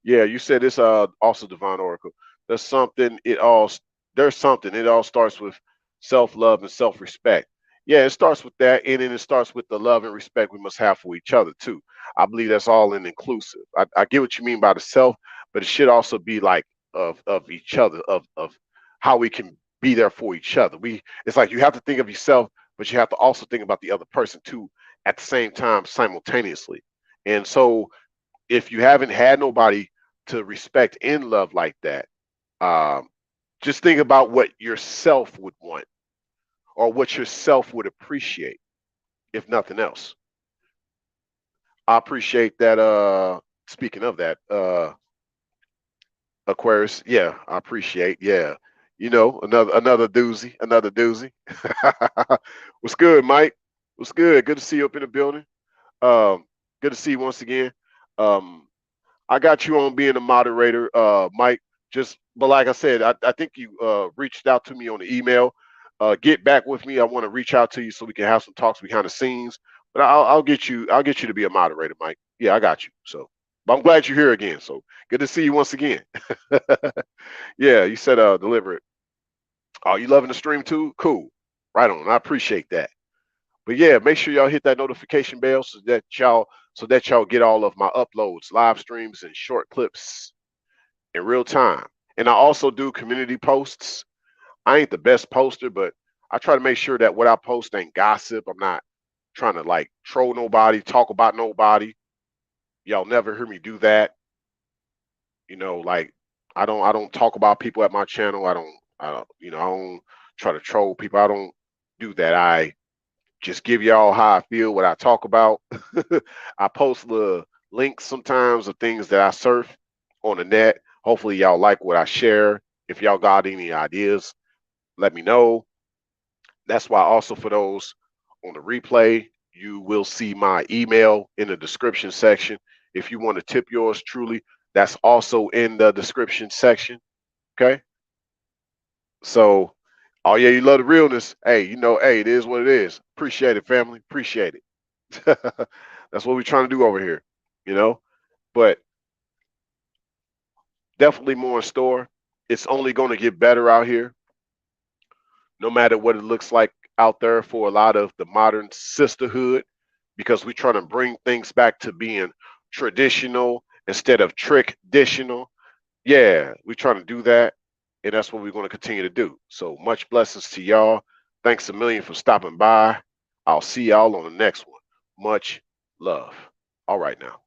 Yeah, you said it's also Divine Oracle. There's something it all there's something. It all starts with self-love and self-respect. Yeah, it starts with that, and then it starts with the love and respect we must have for each other too. I believe that's all in inclusive. I get what you mean by the self, but it should also be like of each other, of how we can be there for each other. It's like you have to think of yourself, but you have to also think about the other person too at the same time simultaneously. And so if you haven't had nobody to respect and love like that, um, just think about what yourself would want or what yourself would appreciate, if nothing else. I appreciate that. Speaking of that, Aquarius, yeah, I appreciate. Yeah, you know, another doozy, another doozy. What's good, Mike? What's good? Good to see you up in the building. Um, Good to see you once again. Um, I got you on being a moderator, Mike. But like I said, I think you reached out to me on the email. Get back with me. I want to reach out to you so we can have some talks behind the scenes. But I'll get you. I'll get you to be a moderator, Mike. Yeah, I got you. So, but I'm glad you're here again. So good to see you once again. Yeah, you said deliver it. Oh, you loving the stream too? Cool. Right on. I appreciate that. But yeah, make sure y'all hit that notification bell so that y'all get all of my uploads, live streams, and short clips in real time. And I also do community posts. I ain't the best poster, but I try to make sure that what I post ain't gossip. I'm not trying to like troll nobody, talk about nobody. Y'all never hear me do that. You know, like I don't talk about people at my channel. I don't try to troll people. I don't do that. I just give y'all how I feel, what I talk about. I post the links sometimes of things that I surf on the net. Hopefully, y'all like what I share. If y'all got any ideas, let me know. That's why, also, for those on the replay, you will see my email in the description section. If you want to tip yours truly, that's also in the description section. Okay. So, oh, yeah, you love the realness. Hey, you know, hey, it is what it is. Appreciate it, family. Appreciate it. That's what we're trying to do over here, you know. But definitely more in store. It's only going to get better out here, no matter what it looks like out there for a lot of the modern sisterhood, because we're trying to bring things back to being traditional instead of traditional. Yeah, we're trying to do that, and that's what we're going to continue to do. So much blessings to y'all. Thanks a million for stopping by. I'll see y'all on the next one. Much love. All right now.